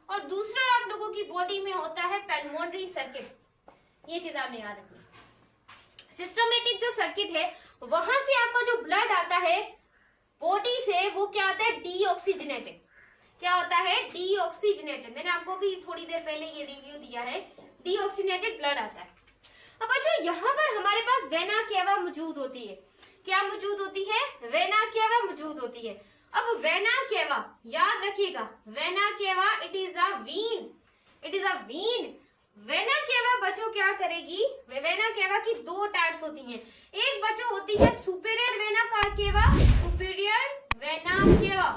और दूसरा आप लोगों की बॉडी में होता है पल्मोनरी सर्किट। ये चीज आपने याद रखनी। सिस्टमैटिक जो सर्किट है वहां से आपका जो ब्लड आता है बॉडी से वो क्या होता है, डीऑक्सीजनेटेड। क्या होता है, डीऑक्सीजनेटेड। मैंने आपको भी थोड़ी देर पहले ये रिव्यू दिया है, डीऑक्सीजनेटेड ब्लड आता है। अब बच्चों यहाँ पर हमारे पास वेना केवा मौजूद होती है। क्या मौजूद होती है, वेना केवा मौजूद होती है। अब वेना केवा याद रखिएगा, vena cava it is a vein, it is a vein. Vena cava बच्चों क्या करेगी, वेना केवा की दो टाइप्स होती हैं। एक बच्चों होती है superior vena cava, superior vena cava,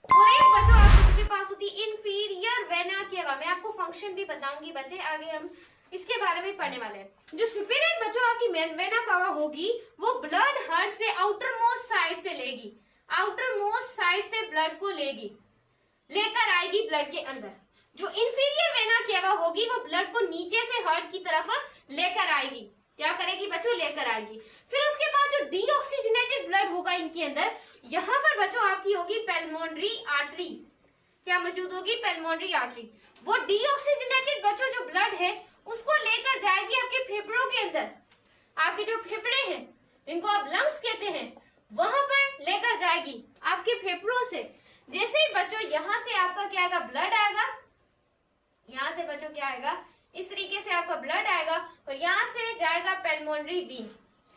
और एक बच्चों आपके पास होती है इंफीरियर वेना केवा। मैं आपको फंक्शन भी बताऊंगी बच्चे, आगे हम इसके बारे में पढ़ने वाले हैं। जो सुपीरियर बच्चों आपकी वेना केवा होगी वो ब्लड हार्ट से आउटर मोस्ट साइड से लेगी, आउटर मोस्ट साइड से ब्लड को लेगी, लेकर आएगी ब्लड के अंदर। जो इंफीरियर वेना केवा होगी वो ब्लड को नीचे से हार्ट की तरफ लेकर आएगी। क्या करेगी बच्चों, लेकर आएगी। फिर उसके बाद जो डीऑक्सीजनेटेड ब्लड होगा इनके अंदर, यहाँ पर बच्चों आपकी होगी पल्मोनरी आर्टरी। क्या मौजूद होगी, पल्मोनरी आर्टरी। वो डीऑक्सीजनेटेड बच्चों जो ब्लड है उसको लेकर जाएगी आपके फेफड़ों के अंदर। आपके जो फेफड़े हैं इनको आप लंग्स कहते हैं, वहां पर लेकर जाएगी आपके फेफड़ों से। जैसे ही बच्चों यहाँ से आपका क्या आएगा, ब्लड आएगा, यहाँ से बच्चों क्या आएगा, इस तरीके से आपका ब्लड आएगा, और यहाँ से जाएगा पल्मोनरी वीन,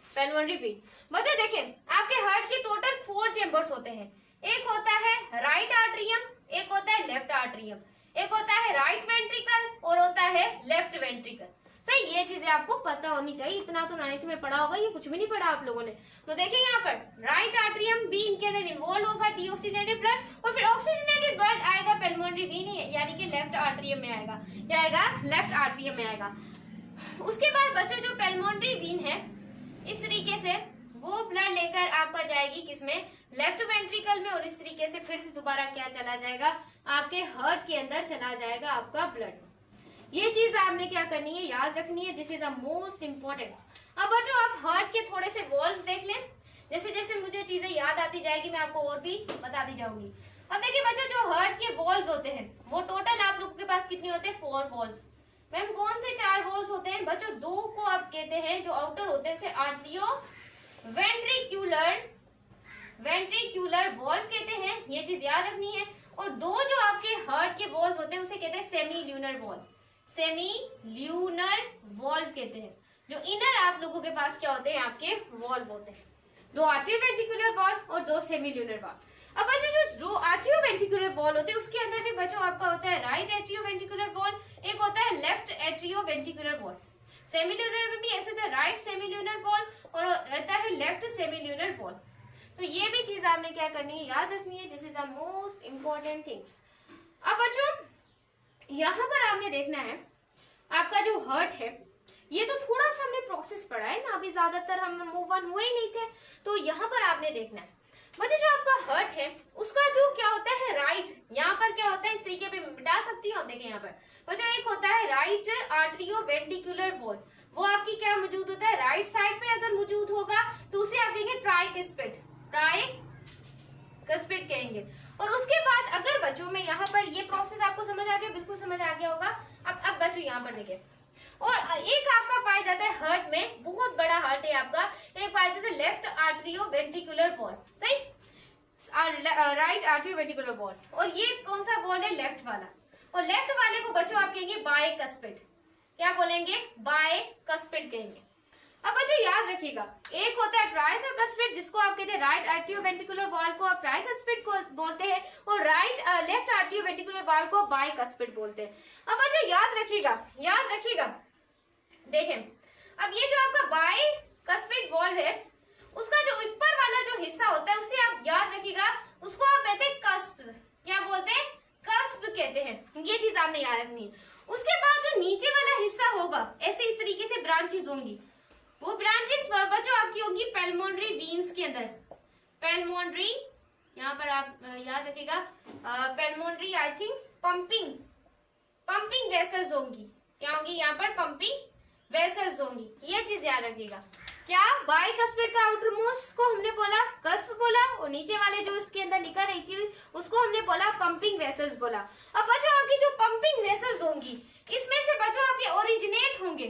पल्मोनरी वीन। बच्चों देखें, आपके हार्ट के टोटल 4 चेम्बर्स होते हैं। एक होता है राइट आर्ट्रियम, एक होता है लेफ्ट आर्ट्रियम, एक होता है राइट वेंट्रिकल और होता है लेफ्ट वेंट्रिकल। सही, ये चीजें आपको पता होनी चाहिए। इतना तो 9th में पढ़ा होगा, ये कुछ भी नहीं पढ़ा आप लोगों ने। तो देखिए यहाँ पर राइट आर्ट्रियम भी इनके अंदर इन्वॉल्व होगा, डीऑक्सीजनेटेड ब्लड, और फिर ऑक्सीजनेटेड ब्लड आएगा पल्मोनरी वीन, यानी कि लेफ्ट आर्ट्रियम में आएगा। क्या आएगा, लेफ्ट आर्ट्रियम में आएगा। उसके बाद बच्चों जो पल्मोनरी वीन है इस तरीके से वो ब्लड लेकर आपका जाएगी किसमें, लेफ्ट वेंट्रिकल में, और इस तरीके से फिर से दोबारा क्या चला जाएगा, आपके हार्ट के अंदर चला जाएगा आपका ब्लड। ये चीज आपने क्या करनी है, याद रखनी है। This is the most important. अब बच्चों आप हार्ट के थोड़े से वॉल्स देख लें, जैसे जैसे मुझे चीजें याद आती जाएगी मैं आपको और भी बताती जाऊंगी। अब देखिए बच्चों जो हार्ट के वॉल्स होते हैं वो टोटल आप लोगों के पास कितने होते हैं, 4 वॉल्स। मैम कौन से 4 वॉल्स होते हैं बच्चों, 2 को आप कहते हैं जो आउटर होते हैं उसे आर्टियो वेंट्रिक्यूलर वेंट्रिक्यूलर वॉल्व कहते हैं, ये चीज याद रखनी है। और दो जो आपके हार्ट के वॉल्व होते हैं उसे कहते हैं semi lunar valve, semi lunar valve कहते हैं। जो इनर आप लोगों के पास क्या होते हैं, आपके वॉल्व होते हैं, दो आर्टियोवेंट्रिकुलर वॉल्व और दो सेमी ल्यूनर वॉल्व। अब बच्चों जो आर्टियोवेंट्रिकुलर वॉल्व होते हैं उसके अंदर भी बच्चों आपका होता है राइट एट्रियोवेंट्रिकुलर वॉल्व, एक होता है लेफ्ट एट्रियोवेंट्रिकुलर वॉल्व। सेमील्यूनर में भी ऐसे होता है राइट सेमील्यूनर वॉल्व और होता है लेफ्ट सेमील्यूनर वॉल्व। तो ये भी चीज आपने क्या करनी है, याद रखनी है। This is the most important things. अब बच्चों यहाँ पर आपने देखना है आपका जो हार्ट है, ये तो थोड़ा सा हमने प्रोसेस पढ़ा है ना, अभी ज्यादातर हम मूव ऑन हुए ही नहीं थे। तो यहाँ पर आपने देखना है बच्चों जो आपका हार्ट है उसका जो क्या होता है राइट, यहाँ पर क्या होता है इस तरीके पे मिटा सकती हूँ आप देखें यहाँ पर बच्चों, एक होता है राइट आर्टरियोवेंट्रिकुलर वॉल्व, वो आपकी क्या मौजूद होता है राइट साइड पे अगर मौजूद होगा तो उसे आप कहेंगे ट्राइकस्पिड, ट्राइकस्पिड कहेंगे। और उसके बाद अगर बच्चों में यहाँ पर ये प्रोसेस आपको समझ आ गया, बिल्कुल समझ आ गया होगा। अब बच्चों यहाँ पर देखें, और एक आपका पाया जाता है हार्ट में, बहुत बड़ा हार्ट है आपका, एक पाया जाता है लेफ्ट आर्टरियोवेंट्रिकुलर वॉल्व, सही, राइट आर्टरियोवेंट्रिकुलर वॉल्व। और ये कौन सा वॉल्व है, लेफ्ट वाला। और लेफ्ट वाले को बच्चों आप कहेंगे बायकस्पिड, क्या बोलेंगे, बायकस्पिड कहेंगे। अब बच्चों याद रखिएगा, एक होता है ट्राइकस्पिड जिसको आप कहते हैं राइट आर्टरियोवेंट्रिकुलर वॉल्व को आप ट्राइकस्पिड को बोलते हैं, और लेफ्ट आर्टरियोवेंट्रिकुलर वॉल्व को बायकस्पिड बोलते हैं। अब बच्चों याद रखिएगा, देखें अब ये जो आपका बायकस्पिड वॉल्व है उसका जो ऊपर वाला जो हिस्सा होता है उसे आप याद रखिएगा, उसको आप कहते हैं कस्प, क्या बोलते हैं, कस्प कहते हैं। ये चीज आपने याद रखनी है। उसके बाद जो नीचे वाला हिस्सा होगा, ऐसे इस तरीके से ब्रांचेस होंगी, वो ब्रांचेस बच्चों आपकी होंगी पेल्मोनरी वीन्स के अंदर, पेल्मोनरी, यहाँ पर आप याद रखिएगा पेल्मोनरी आई थिंक पंपिंग वेसल्स होंगी, क्या होंगी यहाँ पर, पंपिंग वेसल्स होंगी। ये चीज याद रखिएगा। क्या बायकस्पिड का आउटर मोस्ट को हमने बोला कस्प बोला, और नीचे वाले जो इसके अंदर निकल रही थी उसको हमने बोला पंपिंग वेसल्स बोला। अब बच्चों आपकी जो पंपिंग वेसल्स होंगी इसमें से बच्चों आपके ओरिजिनेट होंगे,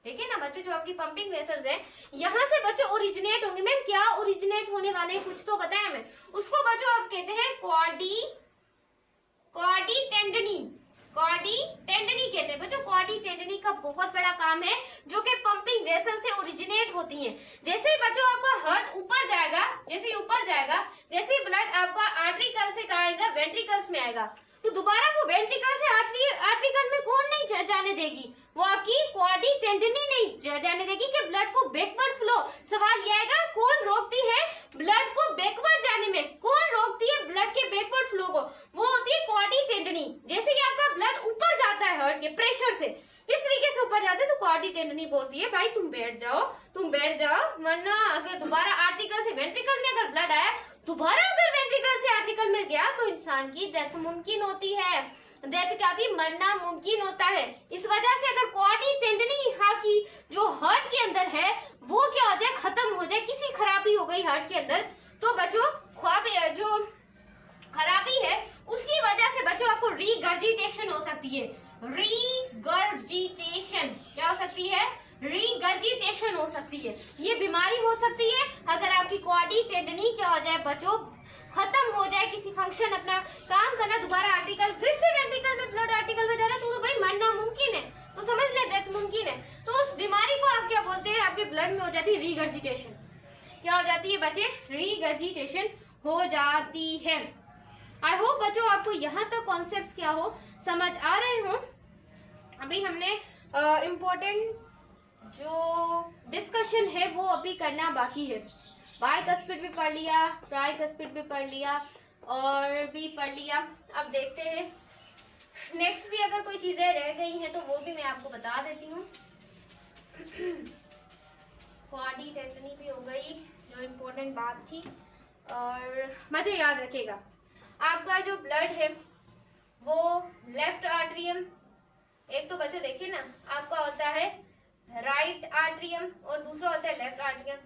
देखिए ना बच्चों जो आपकी पंपिंग वेसल्स है यहाँ से बच्चों ओरिजिनेट होंगे। मैम क्या ओरिजिनेट होने वाले हैं, कुछ तो बताया हमें, उसको बच्चों आप कहते हैं क्वाडी टेंडनी कहते हैं। बच्चों क्वाडी टेंडनी का बहुत बड़ा काम है जो कि पंपिंग वेसल से ओरिजिनेट होती हैं। जैसे ही बच्चों आपका हार्ट ऊपर जाएगा, जैसे ही ब्लड आपका आर्टरिकल से कहाँ आएगा, वेंट्रिकल्स में आएगा, तो दोबारा वो वेंट्रिकल से आर्टरिकल में कौन नहीं जाने देगी, वो आपकी क्वाडी टेंडनी नहीं जाने देगी कि ब्लड को बैकवर्ड फ्लो। सवाल ये आएगा कौन रोकती है ब्लड को बैकवर्ड जाने में, कौन रोकती है ब्लड के बैकवर्ड फ्लो को, वो होती है क्वाडी टेंडनी। जैसे ही आपका ब्लड ऊपर जाता है हार्ट के प्रेशर से, इस तरीके से ऊपर जाता है, तो क्वाडी टेंडनी बोलती है भाई तुम बैठ जाओ, वरना अगर दोबारा आर्टिकल से वेंट्रिकल में अगर ब्लड आया, दोबारा अगर वेंट्रिकल से आर्टिकल में गया तो इंसान की डेथ मुमकिन होती है, डेथ क्या थी, मरना मुमकिन होता है। इस वजह से अगर क्वाडी टेंडनी यहाँ की जो हार्ट के अंदर है वो क्या हो जाए, खत्म हो जाए, किसी खराबी हो गई हार्ट के अंदर, तो बच्चों जो खराबी है उसकी वजह से बच्चों आपको रीगर्जिटेशन हो सकती है। रीगर्जिटेशन क्या हो सकती है, रीगर्जिटेशन हो सकती है। ये बीमारी हो सकती है अगर आपकी क्वाडी टेंडनी क्या हो जाए बच्चों, खत्म हो जाए, किसी फंक्शन अपना काम करना, दोबारा आर्टिकल फिर से वेंट्रिकल में ब्लड आर्टिकल में जाना, तो भाई मरना मुमकिन है, तो समझ ले डेथ मुमकिन है। तो उस बीमारी को आप क्या बोलते हैं, आपके ब्लड में हो जाती है रीगर्जिटेशन। क्या हो जाती है बच्चे, रीगर्जिटेशन हो जाती है। आई होप बच्चों आपको यहाँ तक कॉन्सेप्ट्स क्या हो समझ आ रहे हो। अभी हमने इम्पोर्टेंट जो डिस्कशन है वो अभी करना बाकी है। बायकस्पिड भी पढ़ लिया, ट्राइकस्पिड भी पढ़ लिया और भी पढ़ लिया। अब देखते हैं नेक्स्ट भी अगर कोई चीजें रह गई हैं तो वो भी मैं आपको बता देती हूँ। क्वाडी टेंडनी भी हो गई जो इम्पोर्टेंट बात थी। और मुझे याद रखिएगा आपका जो ब्लड है वो लेफ्ट आर्टरियम, एक तो बच्चों देखिए ना आपका होता है राइट आर्टरियम और दूसरा होता है लेफ्ट आर्टरियम।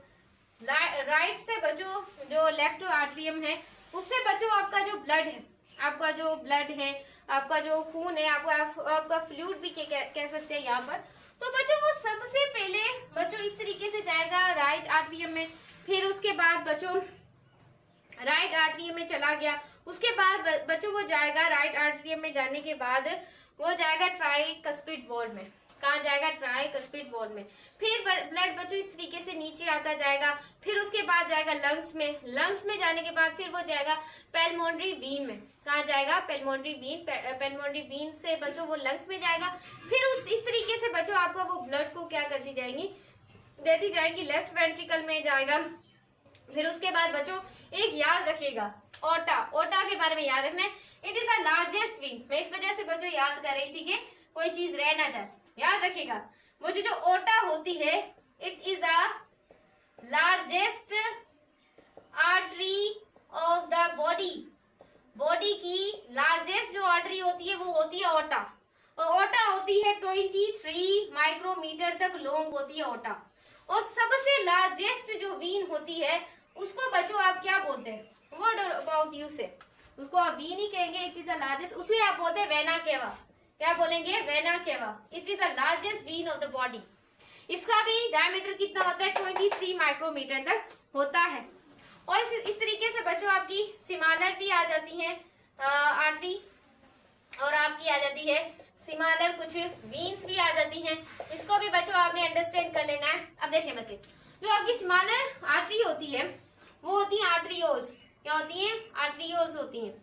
राइट से बच्चों जो लेफ्ट आर्टरियम है उससे बच्चों आपका जो ब्लड है, आपका जो खून है, आपका फ्लूइड भी कह सकते हैं यहाँ पर। तो बच्चों वो सबसे पहले बच्चों इस तरीके से जाएगा राइट आर्टरियम में, फिर उसके बाद बच्चों राइट आर्टरियम में चला गया। उसके बाद बच्चों को जाएगा, राइट आर्टरियम में जाने के बाद वो जाएगा ट्राइकस्पिड वॉल्व में। कहाँ जाएगा? ट्राइकस्पिड वॉल्व में। फिर ब्लड बच्चों इस तरीके से नीचे आता जाएगा। फिर उसके बाद जाएगा लंग्स में। लंग्स में जाने के बाद फिर वो जाएगा पेल्मोनरी वीन में। कहाँ जाएगा? पेल्मोनरी वीन। पेल्मोनरी वीन से बच्चों वो लंग्स में जाएगा। फिर इस तरीके से बच्चों आपका वो ब्लड को क्या करती जाएंगी? देती जाएंगी लेफ्ट वेंट्रिकल में जाएगा। फिर उसके बाद बच्चों एक याद रखिएगा, ओटा। ओटा के बारे में याद रखना है। It is the largest vein. मैं इस वजह से बच्चों याद कर रही थी कि कोई चीज रह ना जाए। याद रखिएगा, वो जो ओटा होती है, it is the largest artery of the body. Body की लार्जेस्ट जो आर्टरी होती है वो होती है ओटा। और ओटा होती है 23 माइक्रोमीटर तक लॉन्ग होती है ओटा। और सबसे लार्जेस्ट जो वीन होती है उसको बच्चों आप क्या बोलते हैं? व्हाट अबाउट यू से? उसको आप वीन ही कहेंगे। It is the largest. उसे आप बोलते हैं वेना केवा। क्या बोलेंगे? Vena cava. It is the largest vein of the body. इसका भी डायमीटर कितना होता है? 23 माइक्रोमीटर तक होता है। और इस तरीके से बच्चों आपकी सिमालर भी आ जाती है आर्टरी, और आपकी आ जाती है सिमालर कुछ वीन्स भी आ जाती हैं। इसको भी बच्चों आपने अंडरस्टैंड कर लेना है। अब देखिए बच्चे, जो आपकी सिमालर आर्टरी होती है वो होती है आर्टरियोस। क्या होती है? आर्टरियोस होती हैं।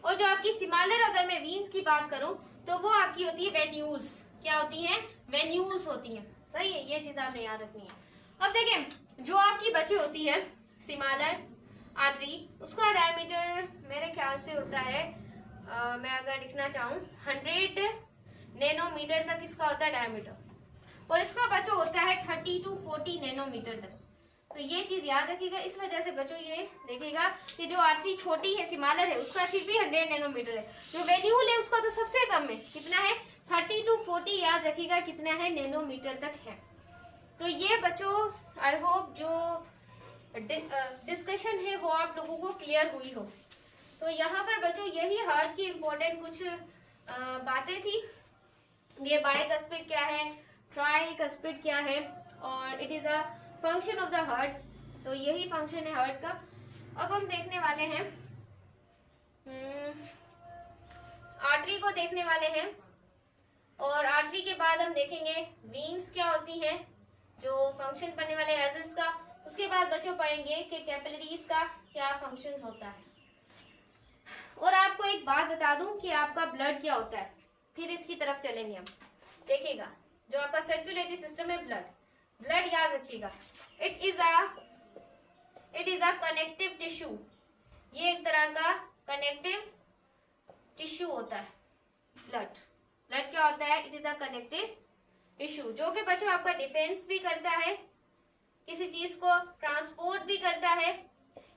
और जो आपकी सिमालर, अगर मैं वीन्स की बात करूं तो वो आपकी होती है वेन्यूल्स। क्या होती है? वेन्यूल्स होती हैं। सही है, ये चीज आपने याद रखनी है। अब देखें, जो आपकी बच्ची होती है सिमालर आर्टरी, उसका डायमीटर मेरे ख्याल से होता है, मैं अगर लिखना चाहूँ 100 नैनोमीटर तक इसका होता है डायमीटर। और इसका बच्चों होता है 30 to 40 नैनोमीटर तक। तो ये चीज याद रखिएगा। इस वजह से बच्चों ये देखिएगा कि जो आर्टरी छोटी है, सिमालर है, उसका फिर भी 100 नैनोमीटर है। जो वेन्यूल है उसका तो सबसे कम है। कितना है? 30 to 40। याद रखिएगा कितना है? नैनोमीटर तक है। तो ये बच्चों आई होप जो डिस्कशन है वो आप लोगों को क्लियर हुई हो। तो यहाँ पर बच्चों यही हार्ट की इम्पोर्टेंट कुछ बातें थी। ये बाइकस्पिड क्या है, ट्राइकस्पिड क्या है, और it is a function of the heart. तो यही फंक्शन है हार्ट का। अब हम देखने वाले हैं आर्टरी को देखने वाले हैं। और आर्टरी के बाद हम देखेंगे वीन्स क्या होती हैं, जो फंक्शन पढ़ने वाले वेसल्स का। उसके बाद बच्चों पढ़ेंगे कि कैपिलरीज का क्या फंक्शन होता है। और आपको एक बात बता दूं कि आपका ब्लड क्या होता है, फिर इसकी तरफ चलेंगे हम। देखिएगा, जो आपका सर्कुलेटरी सिस्टम है, ब्लड याद रखिएगा, it is a connective tissue. ये एक तरह का कनेक्टिव टिश्यू होता है ब्लड। क्या होता है? It is a connective tissue, जो कि बच्चों आपका डिफेंस भी करता है, किसी चीज को ट्रांसपोर्ट भी करता है।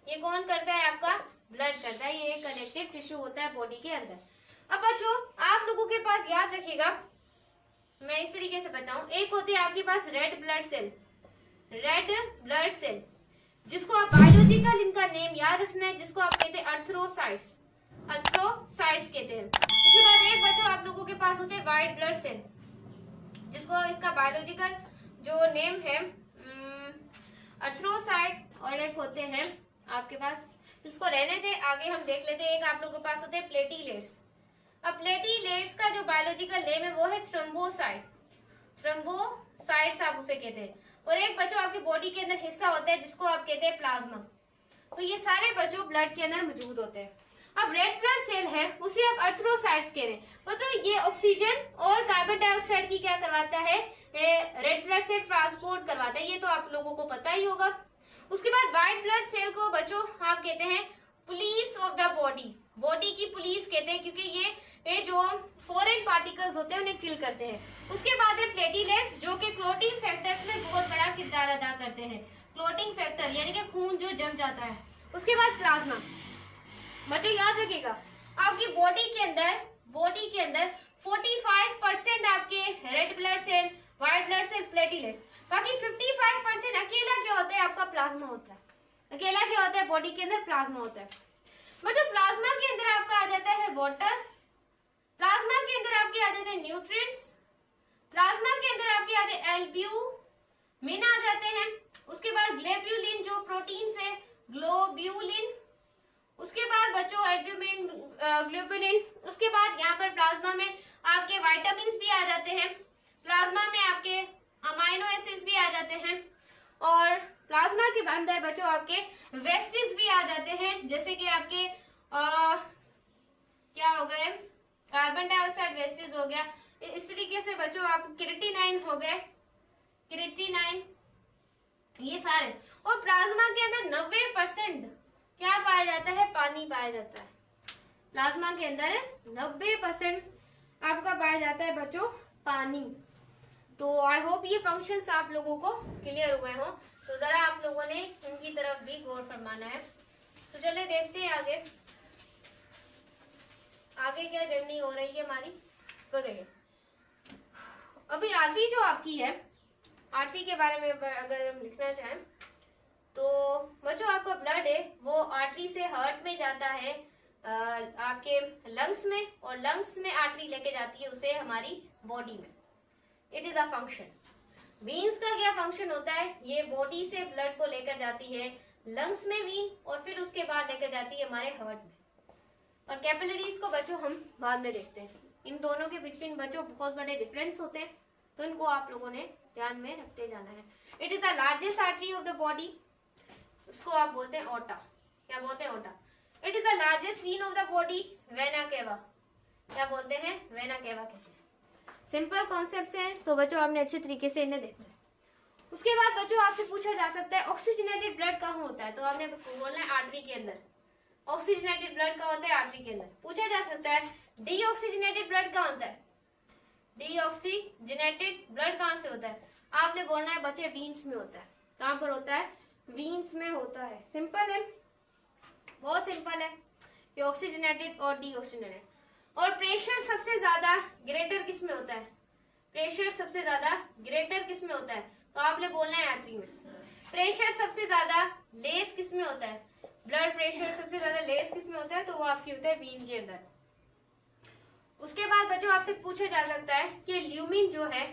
ये कौन करता है? आपका ब्लड करता है। ये एक कनेक्टिव टिश्यू होता है बॉडी के अंदर। अब बच्चों आप लोगों के पास याद रखिएगा, मैं इस तरीके से बताऊं, एक होते हैं आपके पास रेड ब्लड सेल, जिसको आप बायोलॉजिकल इनका नेम याद रखना है, जिसको आप कहते हैं अर्थ्रोसाइट्स कहते हैं। उसके बाद एक बच्चों आप लोगों के पास होते हैं व्हाइट ब्लड सेल, जिसको इसका बायोलॉजिकल जो नेम है अर्थ्रोसाइट, और एक होते हैं आपके पास, जिसको रहने दे, आगे हम देख लेते हैं। एक आप लोगों के पास होते हैं प्लेटीलेट्स। अब प्लेटीलेट्स का जो बायोलॉजिकल नेम है वो है थ्रोम्बोसाइट्स आप उसे कहते हैं। और एक बच्चों आपकी बॉडी के अंदर हिस्सा होता है जिसको आप कहते हैं प्लाज्मा। तो ये सारे बच्चों ब्लड के अंदर मौजूद होते हैं। अब रेड ब्लड सेल है, उसे आप अर्थ्रोसाइट्स कह रहे हैं। मतलब ये ऑक्सीजन और कार्बन डाइऑक्साइड की क्या करवाता है? रेड ब्लड सेल ट्रांसपोर्ट करवाता है। ये तो आप लोगों को पता ही होगा। उसके बाद व्हाइट ब्लड सेल को बच्चों आप कहते हैं पुलिस ऑफ द बॉडी की पुलिस कहते हैं, क्योंकि ये जो फॉरेन पार्टिकल्स होते हैं उन्हें किल करते हैं। उसके बाद है प्लेटीलेट्स, जो कि क्लोटिंग फैक्टर्स में बहुत बड़ा किरदार अदा करते हैं। क्लोटिंग फैक्टर यानी कि खून जो जम जाता है। उसके बाद प्लाज्मा। बच्चों याद रखिएगा, आपकी बॉडी के अंदर 45% आपके red blood cell, white blood cell, platelet, बाकी 55% अकेला क्या होता है? आपका प्लाज्मा होता है। अकेला क्या होता है? बॉडी के अंदर प्लाज्मा होता है। बच्चों प्लाज्मा के अंदर आपका आ जाता है वाटर, प्लाज्मा के अंदर आपके आ जाते हैं न्यूट्रिएंट्स, प्लाज्मा के अंदर आपके आते हैं एल्ब्यूमिन आ जाते हैं। उसके बाद ग्लोब्यूलिन जो प्रोटीन से, ग्लोब्यूलिन, उसके बाद बच्चों एल्ब्यूमिन, ग्लोबुलिन, उसके बाद यहाँ पर प्लाज्मा में आपके विटामिन्स भी आ जाते हैं, प्लाज्मा में आपके अमाइनो एसिड्स भी आ जाते हैं, और प्लाज्मा के अंदर बच्चों आपके वेस्टेज भी आ जाते हैं, जैसे कि आपके क्या हो गए, कार्बन डाइऑक्साइड वेस्टेज हो गया। इस तरीके से बच्चों आप क्रिएटिनाइन हो गए, क्रिएटिनाइन, ये सारे। और प्लाज्मा के अंदर 90% क्या पाया जाता है, पानी पाया जाता है। प्लाज्मा के अंदर 90% आपका पाया जाता है बच्चों पानी। तो आई होप ये फंक्शंस आप लोगों को क्लियर हुए हों। तो जरा आप लोगों ने इनकी तरफ भी गौर फरमाना है। तो चलिए देखते हैं आगे आगे क्या जर्नी हो रही है हमारी। तो देखिए अभी आर्टरी जो आपकी है, आर्टरी के बारे में अगर हम लिखना चाहें तो बच्चों आपका ब्लड है वो आर्टरी से हार्ट में जाता है, आपके लंग्स में, और लंग्स में आर्टरी लेके जाती है उसे हमारी बॉडी में। It is a function. Veins का क्या फंक्शन होता है, ये बॉडी से ब्लड को लेकर जाती है लंग्स में वीन, और फिर उसके बाद लेकर जाती है हमारे हार्ट में। और कैपिलरीज को बच्चों हम बाद में देखते हैं। इन दोनों के बिटवीन बच्चों बहुत बड़े डिफरेंस होते हैं, तो इनको आप लोगों ने ध्यान में रखते जाना है। It is the largest artery of the body, उसको आप बोलते हैं ओटा। क्या बोलते हैं, aorta. It is the largest vein of the body, vena cava. क्या बोलते हैं, वेना केवा कहते हैं। सिंपल कॉन्सेप्ट है, तो बच्चों आपने अच्छे तरीके से इन्हें देखना है। उसके बाद बच्चों आपसे पूछा जा सकता है ऑक्सीजनेटेड ब्लड कहाँ होता है, तो आपने बोलना है आर्टरी के अंदर। ऑक्सीजनेटेड ब्लड कहाँ होता है, आर्टरी के अंदर। पूछा जा सकता है डीऑक्सीजनेटेड ब्लड कहाँ होता है, डीऑक्सीजनेटेड ब्लड कहाँ से होता है, आपने बोलना है बच्चे वीन्स में होता है। कहाँ पर होता है, वीन्स में होता है। सिंपल है, बहुत सिंपल है, ये ऑक्सीजनेटेड और डीऑक्सीजनेटेड। और प्रेशर सबसे ज्यादा ग्रेटर किस में होता है, प्रेशर सबसे ज्यादा ग्रेटर किस में होता है, तो आपने बोलना है आर्टरी में। प्रेशर सबसे ज्यादा लेस किस में होता है, ब्लड प्रेशर सबसे ज्यादा लेस किस में होता है, तो वो आपकी होता है वीन के अंदर। उसके बाद बच्चों आपसे पूछा जा सकता है कि ल्यूमिन जो है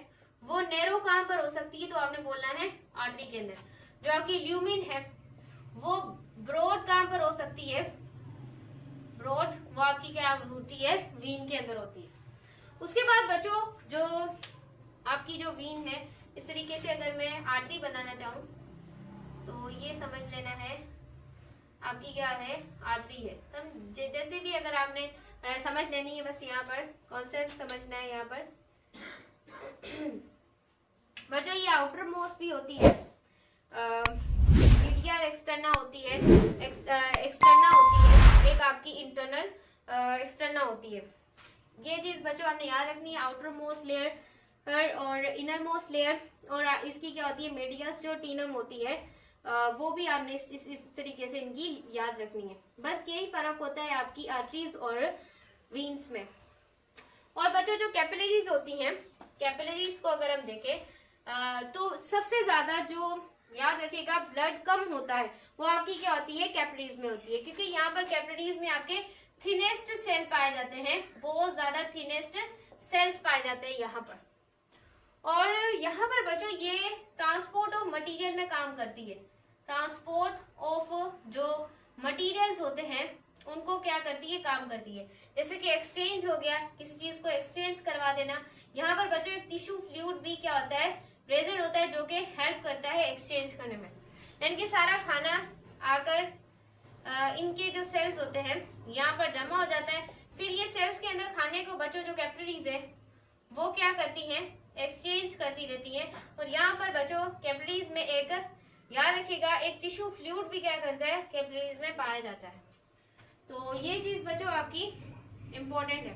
वो नैरो कहाँ पर हो सकती है, तो आपने बोलना है आर्टरी के अंदर। जो आपकी ल्यूमिन है वो ब्रॉड कहाँ पर हो सकती है, ब्रॉड वो आपकी क्या होती है, वीन के अंदर होती है। उसके बाद बच्चों जो आपकी जो वीन है, इस तरीके से अगर मैं आर्टरी बनाना चाहूँ तो ये समझ लेना है आपकी क्या है, आर्टरी है। जैसे भी अगर आपने समझ लेनी है, बस यहाँ पर कॉन्सेप्ट समझना है। यहाँ पर बच्चों ये आउटर मोस्ट भी होती है, मीडियल एक्सटर्ना होती है, एक्सटर्ना होती है, एक आपकी इंटरनल एक्सटर्ना होती है। ये चीज बच्चों आपने याद रखनी है, आउटर मोस्ट लेयर और इनर मोस्ट लेयर, और इसकी क्या होती है, मीडियस जो टीनम होती है वो भी आपने इस तरीके से इनकी याद रखनी है। बस यही फर्क होता है आपकी आर्टरीज और वीन्स में। और बच्चों जो कैपिलरीज होती हैं, कैपिलरीज को अगर हम देखें तो सबसे ज्यादा जो याद रखिएगा ब्लड कम होता है वो आपकी क्या होती है, कैपिलरीज में होती है, क्योंकि यहाँ पर कैपिलरीज में आपके थिनेस्ट सेल पाए जाते हैं, बहुत ज्यादा थिनेस्ट सेल्स पाए जाते हैं यहाँ पर। और यहाँ पर बच्चों ये ट्रांसपोर्ट ऑफ मटेरियल में काम करती है। ट्रांसपोर्ट ऑफ जो मटेरियल्स होते हैं उनको क्या करती है, काम करती है। जैसे कि एक्सचेंज हो गया, किसी चीज को एक्सचेंज करवा देना। यहाँ पर बच्चों एक टिश्यू फ्लूइड भी क्या होता है, प्रेजेंट होता है, जो कि हेल्प करता है एक्सचेंज करने में। यानी कि सारा खाना आकर इनके जो सेल्स होते हैं यहाँ पर जमा हो जाता है, फिर ये सेल्स के अंदर खाने को बच्चों जो कैपिलरीज है वो क्या करती हैं, एक्सचेंज करती रहती हैं। और यहाँ पर बच्चों कैपिलरीज में एक याद रखिएगा एक टिश्यू फ्लूइड भी क्या करता है, कैपिलरीज में पाया जाता है। तो ये चीज बच्चों आपकी इम्पोर्टेंट है।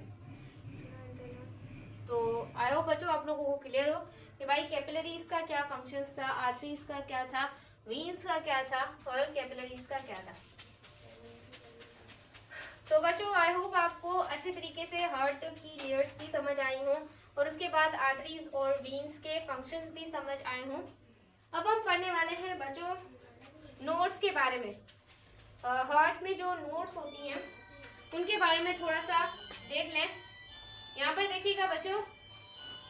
तो आई होप बच्चों आप लोगों को क्लियर हो कि भाई कैपिलरीज का क्या फंक्शंस था, आर्टरीज का क्या था, वीन्स का क्या था और कैपिलरीज का क्या था। तो बच्चों आई होप आपको अच्छे तरीके से हार्ट की लेयर्स भी समझ आई हों, और उसके बाद आर्टरीज और वीन्स के फंक्शंस भी समझ आए हों। अब हम पढ़ने वाले हैं बच्चों नोड्स के बारे में। हार्ट में जो नोड्स होती हैं उनके बारे में थोड़ा सा देख लें। यहाँ पर देखिएगा बच्चों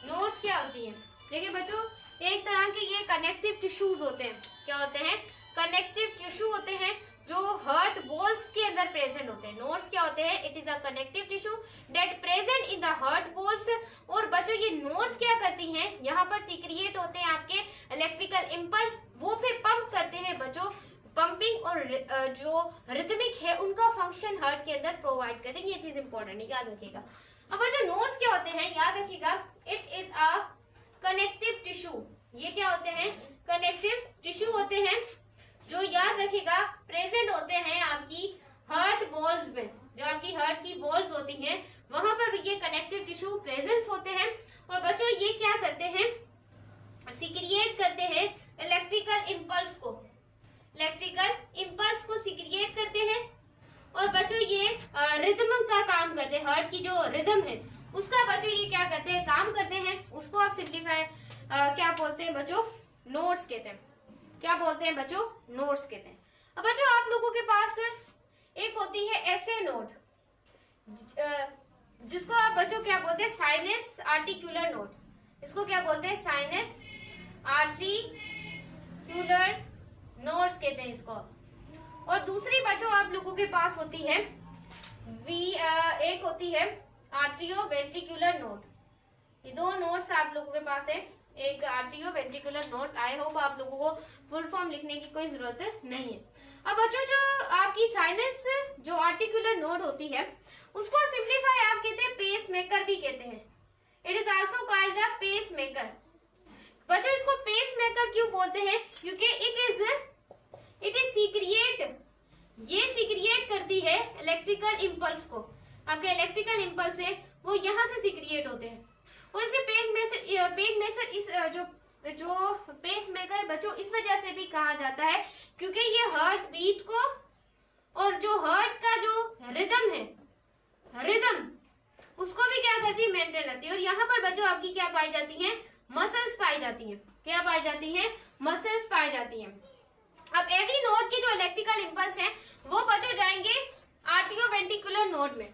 नोड्स क्या होती हैं। देखिए बच्चों एक तरह के ये कनेक्टिव टिश्यूज होते हैं। क्या होते हैं, कनेक्टिव टिश्यू होते हैं। जो हार्ट वॉल्स के अंदर प्रेजेंट होते हैं। नोड्स क्या होते हैं? It is a connective tissue that present in the heart walls. और बच्चों ये नोड्स क्या करती हैं? यहाँ पर सीक्रिएट होते हैं आपके इलेक्ट्रिकल इम्पल्स, वो फिर पंप करते हैं बच्चों। पंपिंग और जो रिदमिक है उनका फंक्शन हार्ट के अंदर प्रोवाइड करते हैं। ये चीज इंपॉर्टेंट है, याद रखिएगा। अब बच्चों नोड्स क्या होते हैं? याद रखिएगा, it is a connective tissue. ये क्या होते हैं? कनेक्टिव टिश्यू होते हैं, जो याद रखिएगा प्रेजेंट होते हैं आपकी हार्ट वॉल्स में। जो आपकी हार्ट की वॉल्स होती हैं वहां पर ये कनेक्टिव टिश्यू प्रेजेंस होते हैं। और बच्चों ये क्या करते हैं? सीक्रिएट करते हैं इलेक्ट्रिकल इम्पल्स को। इलेक्ट्रिकल इम्पल्स को सीक्रिएट करते हैं। और बच्चों ये रिदम का काम करते हैं। हार्ट की जो रिदम है उसका बच्चों ये क्या करते हैं? काम करते हैं। उसको आप सिंप्लीफाई क्या बोलते हैं बच्चों? नोड्स कहते हैं। क्या बोलते हैं बच्चों? नोड्स कहते हैं। अब बच्चों आप लोगों के पास एक होती है ऐसे नोड, जिसको आप बच्चों क्या बोलते हैं? Sinus articular node. इसको क्या बोलते हैं? साइनस आर्टिकुलर नोड्स कहते हैं इसको। और दूसरी बच्चों आप लोगों के पास होती है एक होती है आर्ट्रियो वेंट्रिकुलर नोड। ये दो नोड्स आप लोगों के पास है, एक atrio ventricular nodes. I hope आप लोगों को फुल फॉर्म लिखने की कोई जरूरत नहीं है। अब बच्चों जो आपकी साइनस जो आर्टिकुलर नोड होती है उसको सिंप्लीफाई आप कहते हैं पेस मेकर भी कहते हैं। It is also called a pacemaker. बच्चों इसको पेस मेकर क्यों बोलते हैं? क्योंकि इट इज सीक्रिएट, ये सीक्रिएट करती है इलेक्ट्रिकल इम्पल्स को। आपके इलेक्ट्रिकल इम्पल्स है वो यहाँ से सीक्रिएट होते हैं। और इसके पेस मेकर इस जो पेस मेकर बच्चों इस वजह से भी कहा जाता है क्योंकि ये हार्ट बीट को और जो हार्ट का जो रिदम है, रिदम उसको भी क्या करती है? मेंटेन रखती है। और यहाँ पर बच्चों आपकी क्या पाई जाती है? मसल्स पाई जाती हैं। क्या पाई जाती है? मसल्स पाई जाती हैं। अब एवरी नोड की जो इलेक्ट्रिकल इम्पल्स है वो बच्चों जाएंगे आर्टियो वेंट्रिकुलर नोड में।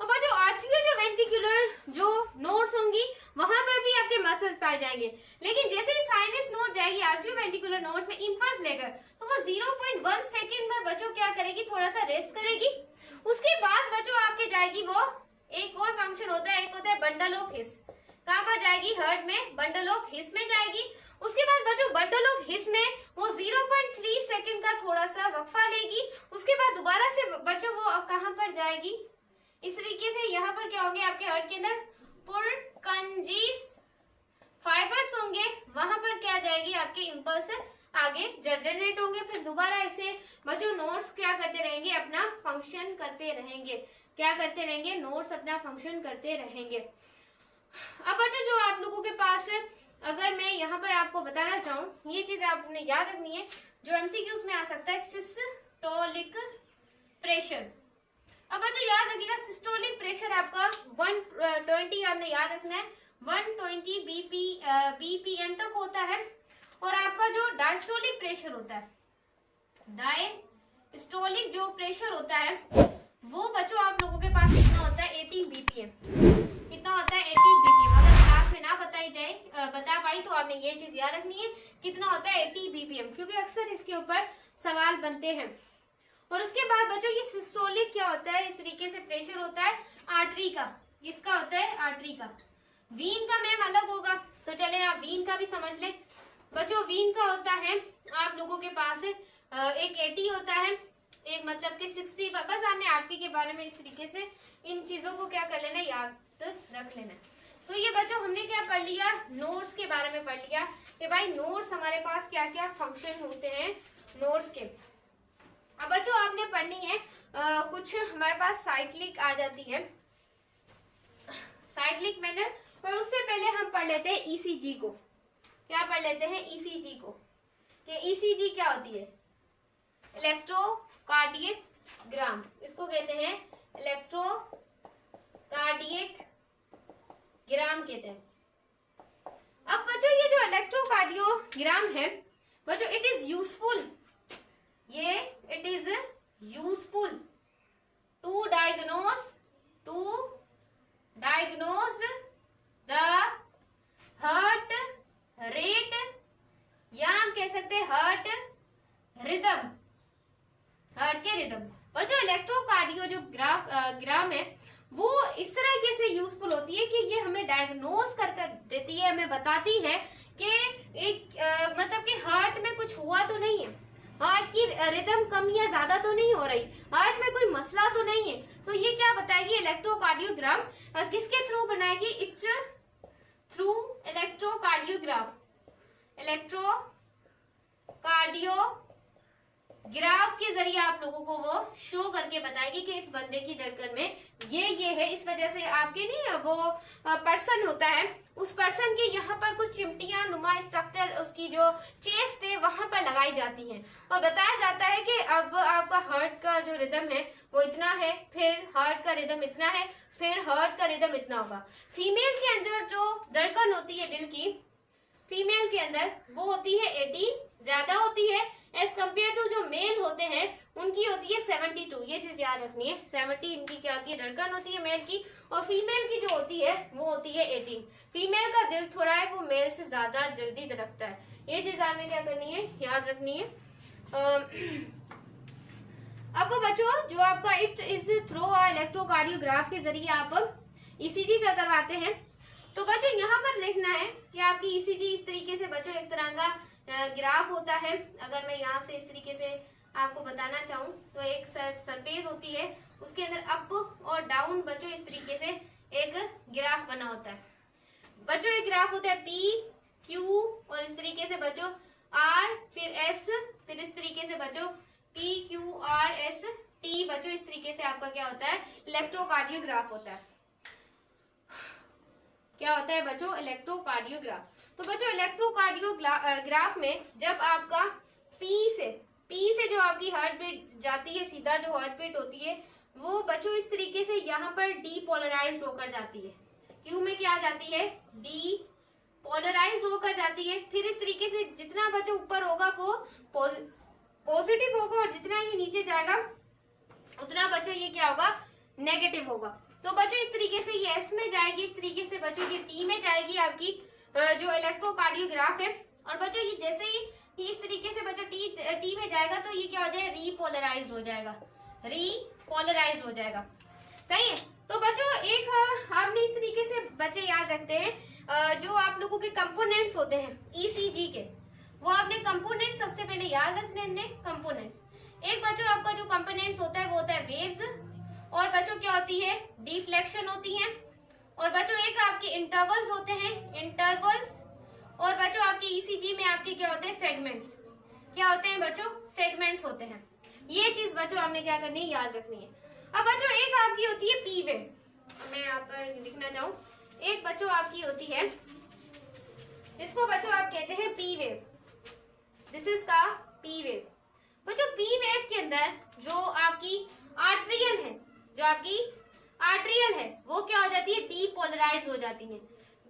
और बच्चों आर्टियो जो वेंट्रिकुलर जो नोड्स होंगी वहां पर भी आपके मसल्स पाए जाएंगे। लेकिन जैसे ही साइनस नोड जाएगी आर्टियो वेंट्रिकुलर नोड्स में इम्पल्स लेकर, तो वो 0.1 सेकंड में बच्चों क्या करेगी? थोड़ा सा रेस्ट करेगी। उसके बाद बच्चों आपके जाएगी वो एक और फंक्शन होता है, एक होता है बंडल ऑफ हिस। कहां पर जाएगी? हार्ट में बंडल ऑफ हिस में जाएगी। उसके बाद बच्चों बंडल ऑफ हिस में वो 0.3 सेकंड का थोड़ा सा वक्फा लेगी। उसके बाद दोबारा से बच्चों वो कहां पर जाएगी? इस तरीके से यहाँ पर क्या होंगे? आपके हार्ट के अंदर पुरकंजीस फाइबर्स होंगे, वहां पर क्या जाएगी? आपके इम्पल्स आगे जनरेट होंगे। फिर दोबारा इसे बच्चों नोड्स क्या करते रहेंगे? अपना फंक्शन करते रहेंगे। क्या करते रहेंगे? नोड्स अपना फंक्शन करते रहेंगे। अब बच्चों जो आप लोगों के पास अगर मैं यहाँ पर आपको बताना चाहूँ, ये चीज आपने याद रखनी है जो एमसीक्यूज में आ सकता है, सिस्टोलिक प्रेशर। अब बच्चों याद रखिएगा सिस्टोलिक प्रेशर आपका 120 आपने याद रखना है, 120 बीपीएम तक होता है। और आपका जो डायस्टोलिक प्रेशर होता है, डायस्टोलिक जो प्रेशर होता है वो बच्चों आप लोगों के पास कितना होता है? 18 बीपीएम। कितना होता है? 18 बीपीएम। अगर क्लास में ना बता पाई तो आपने ये चीज याद रखनी है, कितना होता है? 80 बीपीएम, क्योंकि अक्सर इसके ऊपर सवाल बनते हैं। और उसके बाद बच्चों ये सिस्टोलिक क्या होता है? इस तरीके से प्रेशर होता है आर्टरी का। किसका होता है? आर्टरी का। वीन का मैम अलग होगा, तो चले आप वीन का भी समझ लें। बच्चों वीन का होता है आप लोगों के पास एक 80 होता है, एक मतलब कि 60। बस आपने आर्टरी के बारे में इस तरीके से इन चीजों को क्या कर लेना, याद रख लेना। तो ये बच्चों हमने क्या पढ़ लिया? नोड्स के बारे में पढ़ लिया कि भाई नोड्स हमारे पास क्या क्या फंक्शन होते हैं नोड्स के। अब बच्चों आपने पढ़नी है कुछ हमारे पास साइक्लिक आ जाती है, साइक्लिक मैनर। पर उससे पहले हम पढ़ लेते हैं ईसीजी को। क्या पढ़ लेते हैं? ईसीजी को। कि ईसीजी क्या होती है? इलेक्ट्रोकार्डियक ग्राम, इसको कहते हैं इलेक्ट्रोकार्डियक ग्राम कहते हैं। अब बच्चों ये जो इलेक्ट्रोकार्डियोग्राम है बच्चों इट इज यूजफुल, ये it is useful to diagnose the heart rate, या हम कह सकते हैं हार्ट रिदम। हार्ट के रिदम। बच्चों इलेक्ट्रोकार्डियोग्राम है वो इस तरीके से यूजफुल होती है कि ये हमें डायग्नोज कर देती है, हमें बताती है कि एक मतलब कि हार्ट में कुछ हुआ तो नहीं है, हार्ट की रिदम कम या ज्यादा तो नहीं हो रही, हार्ट में कोई मसला तो नहीं है। तो ये क्या बताएगी इलेक्ट्रोकार्डियोग्राम, किसके थ्रू बनाएगी, थ्रू इलेक्ट्रोकार्डियोग्राम, इलेक्ट्रोकार्डियोग्राफ के जरिए आप लोगों को वो शो करके बताएगी कि इस बंदे की धड़कन में ये है, इस वजह से आपके नहीं वो पर्सन होता है, उस पर्सन के यहाँ पर कुछ चिमटियां नुमा स्ट्रक्चर उसकी जो चेस्ट है वहां पर लगाई जाती हैं और बताया जाता है कि अब आपका हार्ट का जो रिदम है वो इतना है, फिर हार्ट का रिदम इतना है, फिर हार्ट का रिदम इतना होगा। फीमेल के अंदर जो धड़कन होती है दिल की, फीमेल के अंदर वो होती है 80, ज्यादा होती है एज कम्पेयर टू जो मेल होते हैं उनकी होती है 72। ये चीज याद रखनी है, 70 इनकी क्या होती है, धड़कन होती है मेल की, और फीमेल की जो होती है वो होती है 18। फीमेल का दिल थोड़ा है वो मेल से ज्यादा जल्दी धड़कता है। ये चीज आपने क्या करनी है, याद रखनी है। अब बच्चों जो आपका इट इज थ्रू इलेक्ट्रोकार्डियोग्राफ के जरिए आप ईसीजी का करवाते हैं, तो बच्चों यहाँ पर देखना है कि आपकी ईसीजी इस तरीके से बच्चों एक तरह का ग्राफ होता है। अगर मैं यहाँ से इस तरीके से आपको बताना चाहूँ तो एक सरफेस होती है, उसके अंदर अप और डाउन बच्चों इस तरीके से एक ग्राफ बना होता है। बच्चों एक ग्राफ होता है पी क्यू और इस तरीके से बच्चों आर, फिर एस, फिर इस तरीके से बच्चों P Q R S T. बच्चों इस तरीके से आपका क्या होता है, इलेक्ट्रोकार्डियोग्राफ होता है। क्या होता है बच्चों, इलेक्ट्रोकार्डियोग्राफ। तो बच्चों इलेक्ट्रोकार्डियोग्राफ में जब आपका पी से जो आपकी हार्ट बीट जाती है, सीधा जो हार्ट बीट होती है वो बच्चों इस तरीके से यहाँ पर डीपोलराइज्ड होकर जाती है। क्यू में क्या जाती है, डीपोलराइज्ड होकर जाती है। फिर इस तरीके से जितना बच्चों ऊपर होगा वो पॉजिटिव होगा और जितना ये नीचे जाएगा उतना बच्चों ये क्या होगा, नेगेटिव होगा। तो बच्चों इस तरीके से ये एस में जाएगी, इस तरीके से बच्चों ये टी में जाएगी आपकी जो इलेक्ट्रोकार्डियोग्राफ है। और बच्चों ये जैसे ही इस तरीके से बच्चों टी में जाएगा तो ये क्या हो जाएगा, रीपोलराइज हो जाएगा, रीपोलराइज हो जाएगा। सही है। तो बच्चों एक आपने इस तरीके से बच्चे याद रखते हैं जो आप लोगों के कंपोनेंट्स होते हैं ईसीजी के, वो आपने कंपोनेंट सबसे पहले याद रखने हैं। कंपोनेंट्स एक बच्चों आपका जो कंपोनेंट्स होता है वो होता है वेव्स, और बच्चों क्या होती है, डिफ्लेक्शन होती है, और बच्चों एक आपके इंटरवल्स होते हैं, इंटरवल्स, और बच्चों आपके ईसीजी में आपके क्या होते हैं, सेगमेंट्स। क्या होते हैं बच्चों, सेगमेंट्स होते हैं। ये चीज बच्चों आपने क्या करनी है, याद रखनी है। अब बच्चों एक आपकी होती है पी वेव, मैं यहाँ पर लिखना चाहूँ, एक बच्चों आपकी होती है, इसको बच्चों आप कहते हैं पी वेव, दिस इज का पी वेव। बच्चों पी वेव के अंदर जो आपकी आर्ट्रियल है, जो आपकी आर्ट्रियल है वो क्या हो जाती है, डीपोलराइज हो जाती है,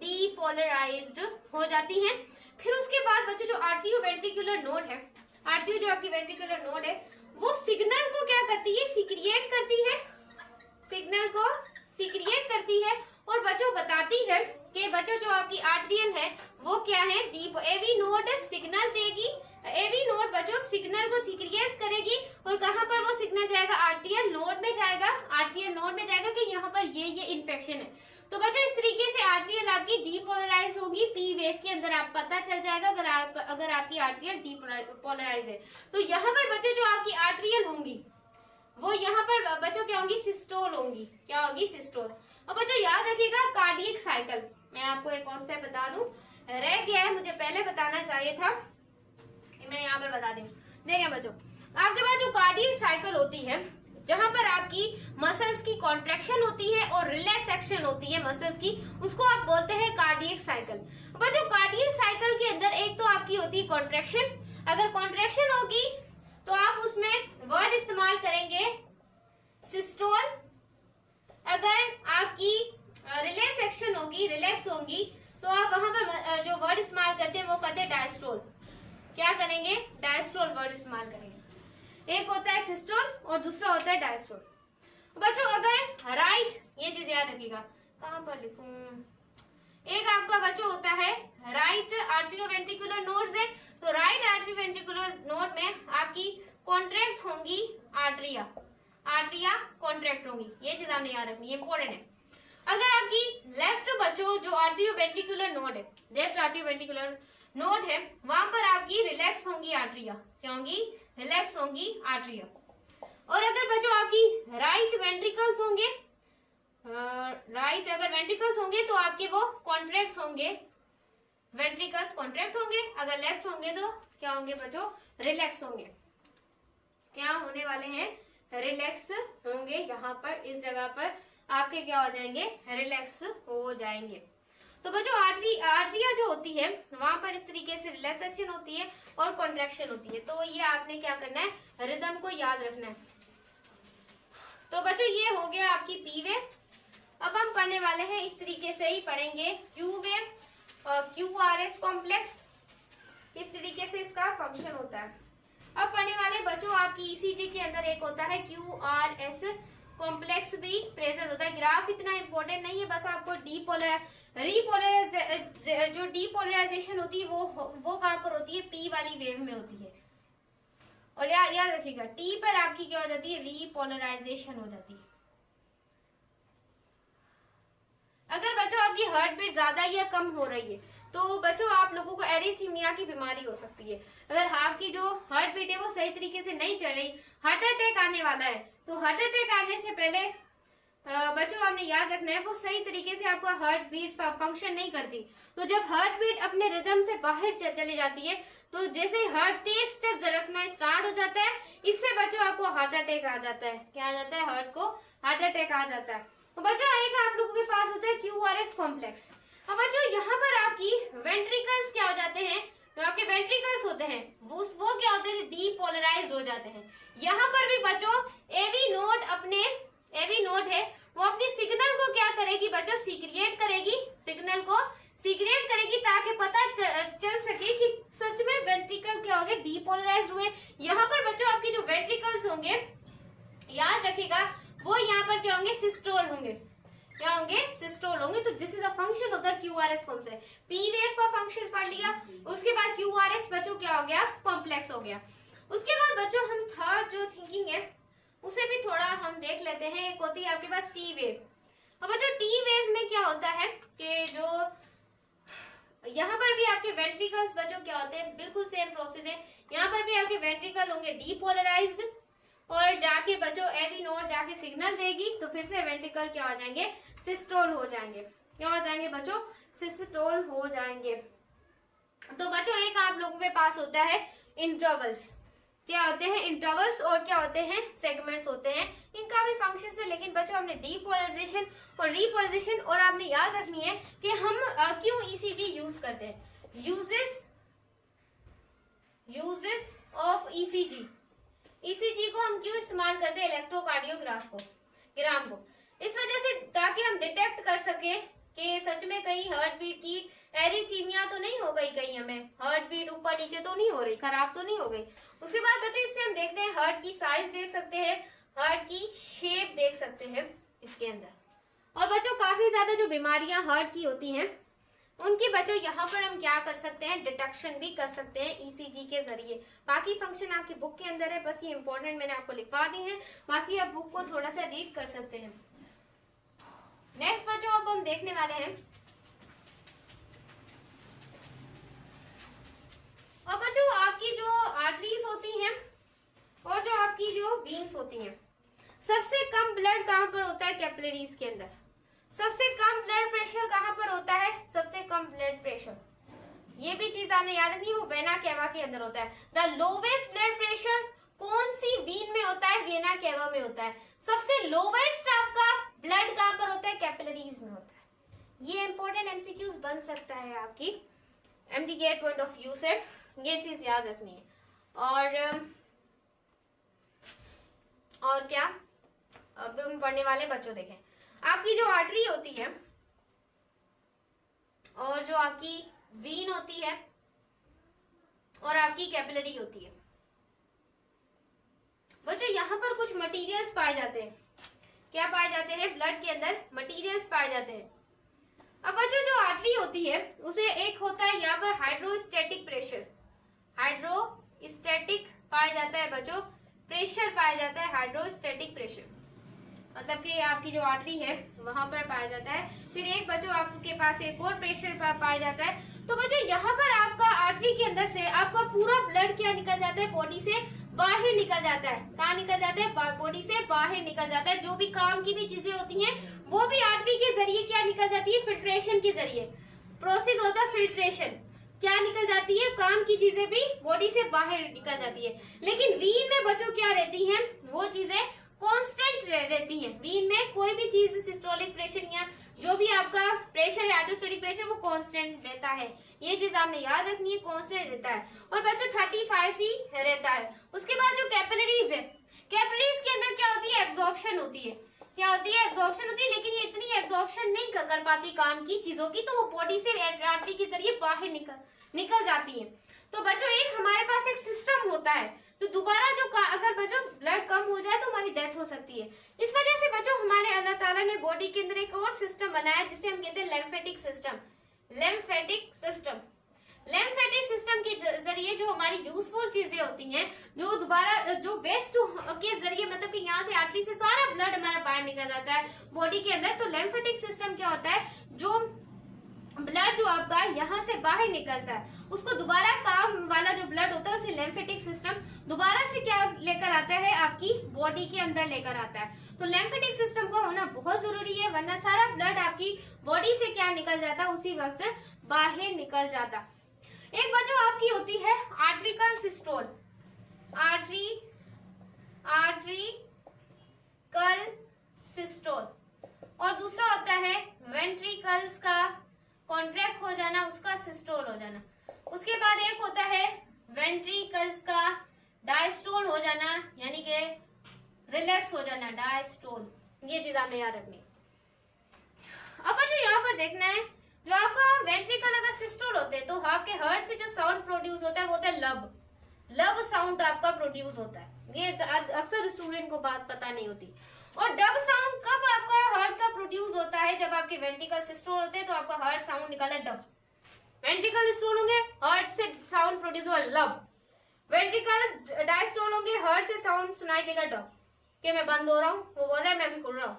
डीपोलराइज्ड हो जाती है। फिर उसके बाद बच्चों जो आर्ट्रियो वेंट्रिकुलर नोड है, आर्ट्रियो जो आपकी वेंट्रिकुलर नोड है वो सिग्नल को क्या करती है, सिक्रिएट करती है, सिग्नल को सिक्रिएट करती है और बच्चों बताती है कि बच्चों जो आपकी आर्ट्रियल है वो क्या है, डीप एवी नोड सिग्नल देगी, एवी नोड बच्चों सिग्नल को सिक्रिएट करेगी और कहां पर वो सिग्नल जाएगा, आर्ट्रियल नोड में जाएगा, आर्ट्रियल नोड में जाएगा कि यहाँ पर ये इन्फेक्शन है। तो बच्चों इस तरीके से आर्ट्रियल आपकी डीपोलराइज होगी पी वेव के अंदर, आप पता चल जाएगा अगर आपकी आर्ट्रियल डीपोलराइज है। तो यहाँ पर बच्चों जो आपकी आर्ट्रियल होंगी वो यहाँ पर बच्चों क्या होंगी, सिस्टोल होंगी, क्या होगी, सिस्टोल। और बच्चों याद रखिएगा कार्डियक साइकिल, मैं आपको एक कॉन्सेप्ट बता दूं, रह गया है मुझे पहले बताना चाहिए था, मैं यहाँ पर बता दूं। देखिए बच्चों आपके पास जो कार्डियक साइकिल होती है जहां पर आपकी मसल्स की कॉन्ट्रैक्शन होती है और रिलैक्सेशन होती है मसल्स की, उसको आप बोलते हैं कार्डियक साइकिल। बच्चों कार्डियक साइकिल के अंदर एक तो आपकी होती है कॉन्ट्रैक्शन, अगर कॉन्ट्रैक्शन होगी तो आप उसमें वर्ड इस्तेमाल करेंगे सिस्टोल, अगर आपकी रिलैक्सेशन होगी, रिलैक्स होंगी तो आप वहां पर जो वर्ड इस्तेमाल करते हैं वो करते हैं डायस्टोल। क्या करेंगे, डायस्टोल वर्ड इस्तेमाल करेंगे। एक होता है सिस्टोल और दूसरा होता है डायस्टोल। बच्चों अगर राइट, ये चीज याद रखिएगा, कहां पर लिखूं, एक आपका बच्चों होता है राइट आर्ट्रियोवेंट्रिकुलर नोड्स है, तो राइट आर्ट्रियोवेंट्रिकुलर नोड में आपकी कॉन्ट्रैक्ट होंगी आर्टरिया, आर्टरिया कॉन्ट्रैक्ट होंगी, ये चीज आपने याद रखनी है, इंपॉर्टेंट है। अगर आपकी लेफ्ट बच्चों जो आर्टियोवेंट्रिकुलर नोड है, लेफ्ट आर्टियोवेंट्रिकुलर नोड है, वहां पर आपकी रिलैक्स होंगी आर्टरिया, क्या होंगी, रिलैक्स होंगी आर्टरिया। और अगर बच्चों आपकी राइट वेंट्रिकल्स होंगे, राइट अगर वेंट्रिकल्स होंगे तो आपके वो कॉन्ट्रैक्ट होंगे, वेंट्रिकल्स कॉन्ट्रैक्ट होंगे। अगर लेफ्ट होंगे तो क्या होंगे बच्चों, रिलैक्स होंगे, क्या होने वाले हैं, रिलैक्स होंगे। यहाँ पर इस जगह पर आपके क्या हो जाएंगे, रिलैक्स हो जाएंगे। तो बच्चों आर्टरिया जो होती है वहां पर इस तरीके से रिलैक्सेशन होती है और कॉन्ट्रैक्शन होती है। तो ये आपने क्या करना है, रिदम को याद रखना है। तो बच्चों ये हो गया आपकी पी वेव। अब हम पढ़ने वाले हैं, इस तरीके से ही पढ़ेंगे क्यू वेव और क्यू आर एस कॉम्प्लेक्स, किस तरीके से इसका फंक्शन होता है। अब पढ़ने वाले बच्चों आपकी ईसीजी के अंदर एक होता है क्यू आर एस कॉम्प्लेक्स भी प्रेजेंट होता है। ग्राफ इतना इंपॉर्टेंट नहीं है, बस आपको जो डीपोलराइजेशन होती है वो कहां पर होती है, पी वाली वेव में होती है। और याद रखिएगा टी पर आपकी क्या हो जाती है, रीपोलराइजेशन हो जाती है। अगर बच्चों आपकी हार्ट बीट ज्यादा या कम हो रही है तो बच्चों आप लोगों को एरिथमिया की बीमारी हो सकती है। अगर आपकी जो हार्ट बीट है वो सही तरीके से नहीं चल रही, हार्ट अटैक आने वाला है, तो हार्ट अटैक आने से पहले बच्चों आपने याद रखना है वो सही तरीके से आपका हार्ट बीट फंक्शन नहीं करती। तो जब हार्ट बीट अपने रिदम से बाहर चली जाती है तो जैसे हार्ट तेज तक झड़कना स्टार्ट हो जाता है, इससे बच्चों आपको हार्ट अटैक आ जाता है। क्या आ जाता है, हार्ट को हार्ट अटैक आ जाता है। तो बच्चों एक आप लोगों के पास होता है क्यूआरएस कॉम्प्लेक्स। अब बच्चों यहाँ पर आपकी वेंट्रिकल्स क्या हो जाते हैं, तो आपके वेंट्रिकल्स होते हैं वो क्या होते हैं, डीपोलराइज्ड हो जाते हैं। यहाँ पर भी बच्चों एवी नोड है, वो अपनी सिग्नल को क्या करेगी बच्चों, सीक्रिएट करेगी, सिग्नल को सीक्रेट करेगी ताकि पता चल सके कि सच में वेंट्रिकल क्या हो गए, डीपोलराइज्ड हुए। यहाँ पर बच्चों आपकी जो वेंट्रिकल्स होंगे याद रखिएगा वो यहाँ पर क्या होंगे, सिस्टोल होंगे, क्या होंगे, सिस्टोल होंगे। तो दिस इज अ फंक्शन होता है क्यूआरएस कॉम्प्लेक्स। पी वेव का फंक्शन पढ़ लिया, उसके बाद क्यूआरएस बच्चों क्या हो गया, कॉम्प्लेक्स हो गया। उसके बाद बच्चों हम थर्ड जो थिंकिंग है उसे भी थोड़ा हम देख लेते हैं। एक होती है आपके पास टी वेव। अब बच्चों टी वेव में क्या होता है कि जो यहाँ पर भी आपके वेंट्रिकल्स बच्चों क्या होते हैं, बिल्कुल सेम प्रोसेस है। यहाँ पर भी आपके वेंट्रिकल होंगे डीपोलराइज्ड और जाके बच्चों एवी नोड जाके सिग्नल देगी तो फिर से वेंट्रिकल क्या हो जाएंगे, सिस्टोल हो जाएंगे। क्या हो जाएंगे बच्चों, सिस्टोल हो जाएंगे। तो बच्चों एक आप लोगों के पास होता है इंटरवल्स। क्या होते हैं, इंटरवल्स, और क्या होते हैं, सेगमेंट्स होते हैं। इनका भी फंक्शन है, लेकिन बच्चों हमने डीपोलराइजेशन और रीपोलराइजेशन और आपने याद रखनी है कि हम क्यों ईसीजी यूज करते हैं। यूजेस ऑफ ईसीजी, ईसीजी को हम क्यों इस्तेमाल करते हैं, इलेक्ट्रोकार्डियोग्राफ को, ग्राम को, इस वजह से ताकि हम डिटेक्ट कर सके कि सच में कहीं हार्ट बीट की एरिथीमिया तो नहीं हो गई, कहीं हमें हार्ट बीट ऊपर नीचे तो नहीं हो रही, खराब तो नहीं हो गई। उसके बाद बच्चों इससे हम देखते हैं हार्ट की साइज देख सकते हैं, हार्ट की शेप देख सकते हैं इसके अंदर। और बच्चों काफी ज्यादा जो बीमारियां हार्ट की होती हैं उनकी बच्चों यहाँ पर हम क्या कर सकते हैं, डिटेक्शन भी कर सकते हैं ईसीजी के जरिए। बाकी फंक्शन आपकी बुक के अंदर है, बस ये इंपॉर्टेंट मैंने आपको लिखवा दी है, बाकी आप बुक को थोड़ा सा रीड कर सकते हैं। नेक्स्ट बच्चों अब हम देखने वाले हैं, अब बच्चों आपकी जो आर्टरीज होती हैं और जो आपकी जो वेन्स होती हैं, सबसे कम ब्लड कहाँ पर होता है, कैपिलरीज के अंदर। सबसे कम ब्लड प्रेशर कहाँ पर होता है, सबसे कम ब्लड प्रेशर, ये भी चीज आपने याद रखनी है, वो वेना केवा के अंदर होता है। द लोवेस्ट ब्लड प्रेशर कौन सी वीन में होता है, वेना केवा में होता है। सबसे लोवेस्ट आपका ब्लड कहाँ पर होता है, कैपिलरीज में होता है। ये इंपॉर्टेंट एमसीक्यूज बन सकता है आपकी एमडीके पॉइंट ऑफ व्यू से, ये चीज याद रखनी है। और क्या अब हम पढ़ने वाले बच्चों देखें, आपकी जो आर्टरी होती है और जो आपकी वीन होती है और आपकी कैपिलरी होती है, बच्चों यहाँ पर कुछ मटेरियल्स पाए जाते हैं। क्या पाए जाते हैं, ब्लड के अंदर मटेरियल्स पाए जाते हैं। अब बच्चों जो आर्टरी होती है उसे एक होता है यहाँ पर हाइड्रोस्टैटिक प्रेशर, हाइड्रोस्टैटिक पाया जाता है बच्चों प्रेशर पाया जाता है, हाइड्रोस्टेटिक प्रेशर, मतलब कि आपकी जो आर्टरी है वहां पर पाया जाता है। फिर एक बच्चों आपके पास एक और प्रेशर पाया जाता है। तो बच्चों यहाँ पर आपका आर्टरी के अंदर से आपका पूरा ब्लड क्या निकल जाता है, बॉडी से बाहर निकल जाता है। कहाँ निकल जाता है, बॉडी से बाहर निकल जाता है। जो भी काम की भी चीजें होती हैं वो भी आर्टरी के जरिए क्या निकल जाती है, फिल्ट्रेशन के जरिए प्रोसेस होता है फिल्ट्रेशन, क्या निकल जाती है, काम की चीजें भी बॉडी से बाहर निकल जाती है। लेकिन वीन में बच्चों क्या रहती हैं, वो चीजें कांस्टेंट रहती हैं। वीन में कोई भी चीज सिस्टोलिक प्रेशर या जो भी आपका प्रेशर है, हाइड्रोस्टेटिक प्रेशर, वो कांस्टेंट रहता है। ये चीज आपने याद रखनी है, कांस्टेंट रहता है। और बच्चों 35 ही रहता है। उसके बाद जो कैपिलरीज है, कैपिलरीज के अंदर क्या होती है, एब्जॉर्प्शन होती है। क्या होती है, एब्जॉर्प्शन होती है। लेकिन ये इतनी एब्जॉर्प्शन नहीं कर पाती काम की चीजों की, तो वो बॉडी से आर्टरी के जरिए बाहर निकल जाती है। तो बच्चों एक हमारे पास एक सिस्टम होता है, तो दोबारा जो अगर बच्चों ब्लड कम हो जाए तो हमारी डेथ हो सकती है। इस वजह से बच्चों हमारे अल्लाह ताला ने बॉडी के अंदर एक और सिस्टम बनाया जिसे हम कहते हैं lymphatic system. Lymphatic system, lymphatic system के जरिए जो हमारी यूजफुल चीजें होती हैं, जो दोबारा जो वेस्ट के जरिए, मतलब कि यहाँ से आर्टरी से सारा ब्लड हमारा बाहर निकल जाता है बॉडी के अंदर। तो लिम्फेटिक सिस्टम क्या होता है, जो ब्लड जो आपका यहाँ से बाहर निकलता है उसको दोबारा काम वाला जो ब्लड होता है उसे लिम्फेटिक सिस्टम दोबारा से क्या लेकर आता है, आपकी बॉडी के अंदर लेकर आता है। तो लिम्फेटिक सिस्टम का होना बहुत जरूरी है, वरना सारा ब्लड आपकी बॉडी से क्या निकल जाता, उसी वक्त बाहर निकल जाता। एक बच्चों आपकी होती है आर्ट्रिकल सिस्टोल, आर्ट्रिकल सिस्टोल, और दूसरा होता है वेंट्रिकल्स का कॉन्ट्रैक्ट हो जाना, उसका सिस्टोल हो जाना। उसके बाद एक होता है वेंट्रिकल्स का डायस्टोल हो जाना, यानी कि रिलैक्स हो जाना, डायस्टोल। ये चीज आपने याद रखनी। अब बच्चों यहाँ पर देखना है, जो आपका वेंट्रिकल अगर सिस्टोल होते हैं तो आपके हार्ट से जो साउंड प्रोड्यूस होता है वो होता है लब, लब साउंड आपका प्रोड्यूस होता है। ये अक्सर स्टूडेंट को बात पता नहीं होती। और डब साउंड कब आपका हार्ट का प्रोड्यूस होता है, जब आपके वेंट्रिकल सिस्टोल होते हैं तो आपका हार्ट साउंड निकाला है डब। वेंट्रिकल स्टोल होंगे, हार्ट से साउंड प्रोड्यूस हुआ लब। वेंट्रिकल डायस्टोल होंगे, हार्ट से साउंड सुनाई देगा डब, कि मैं बंद हो रहा हूँ। वो बोल रहा है मैं भी खुल रहा हूँ,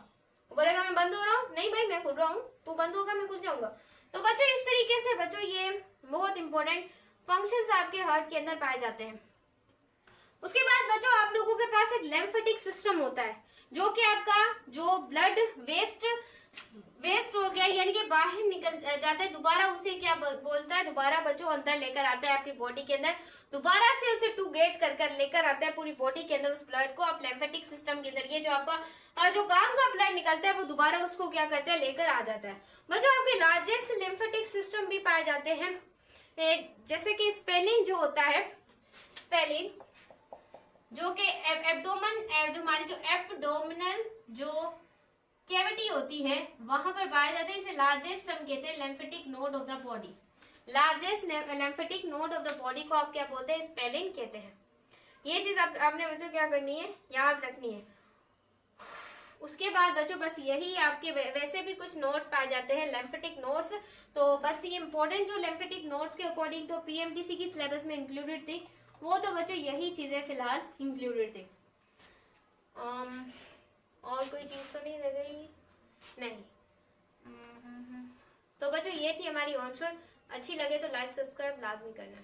वो बोलेगा मैं बंद हो रहा हूँ, नहीं भाई मैं खुल रहा हूँ, तू बंद होगा मैं खुल जाऊंगा। तो बच्चों इस तरीके से बच्चों ये बहुत इंपॉर्टेंट फंक्शंस आपके हार्ट के अंदर पाए जाते हैं। उसके बाद बच्चों आप लोगों के पास एक लिम्फेटिक सिस्टम होता है, जो कि आपका जो ब्लड वेस्ट हो गया यानी कि बाहर निकल जाता है, दोबारा उसे क्या बोलता है, दोबारा बच्चों अंदर लेकर आता है आपकी बॉडी के अंदर, दोबारा से उसे टू गेट कर लेकर आता है पूरी बॉडी के अंदर उस ब्लड को। आप लिम्फेटिक सिस्टम के जरिए जो आपका जो काम का ब्लड निकलता है वो दोबारा उसको क्या करता है, लेकर आ जाता है। बच्चों आपके लार्जेस्ट लिम्फेटिक सिस्टम भी पाए जाते हैं, जैसे कि स्पेलिन जो होता है, स्पेलिन जो कि एब्डोमेन, जो हमारी जो एब्डोमिनल जो कैविटी होती है वहां पर पाया जाता है। इसे लार्जेस्ट हम कहते हैं lymphatic node of the body. Largest lymphatic node of the body को आप क्या बोलते हैं, स्पेलिन कहते हैं। ये चीज आपने बच्चों क्या करनी है, याद रखनी है। उसके बाद बच्चों बस यही आपके वैसे भी कुछ नोड्स पाए जाते हैं लिम्फेटिक नोड्स, तो बस ये इंपॉर्टेंट जो लिम्फेटिक नोड्स के अकॉर्डिंग तो पीएमटीसी की सिलेबस में इंक्लूडेड थी, वो तो बच्चों यही चीजें फिलहाल इंक्लूडेड थी। और कोई चीज तो नहीं रह गई, नहीं। तो बच्चों ये थी हमारी आंसर। अच्छी लगे तो लाइक सब्सक्राइब लाजमी करना।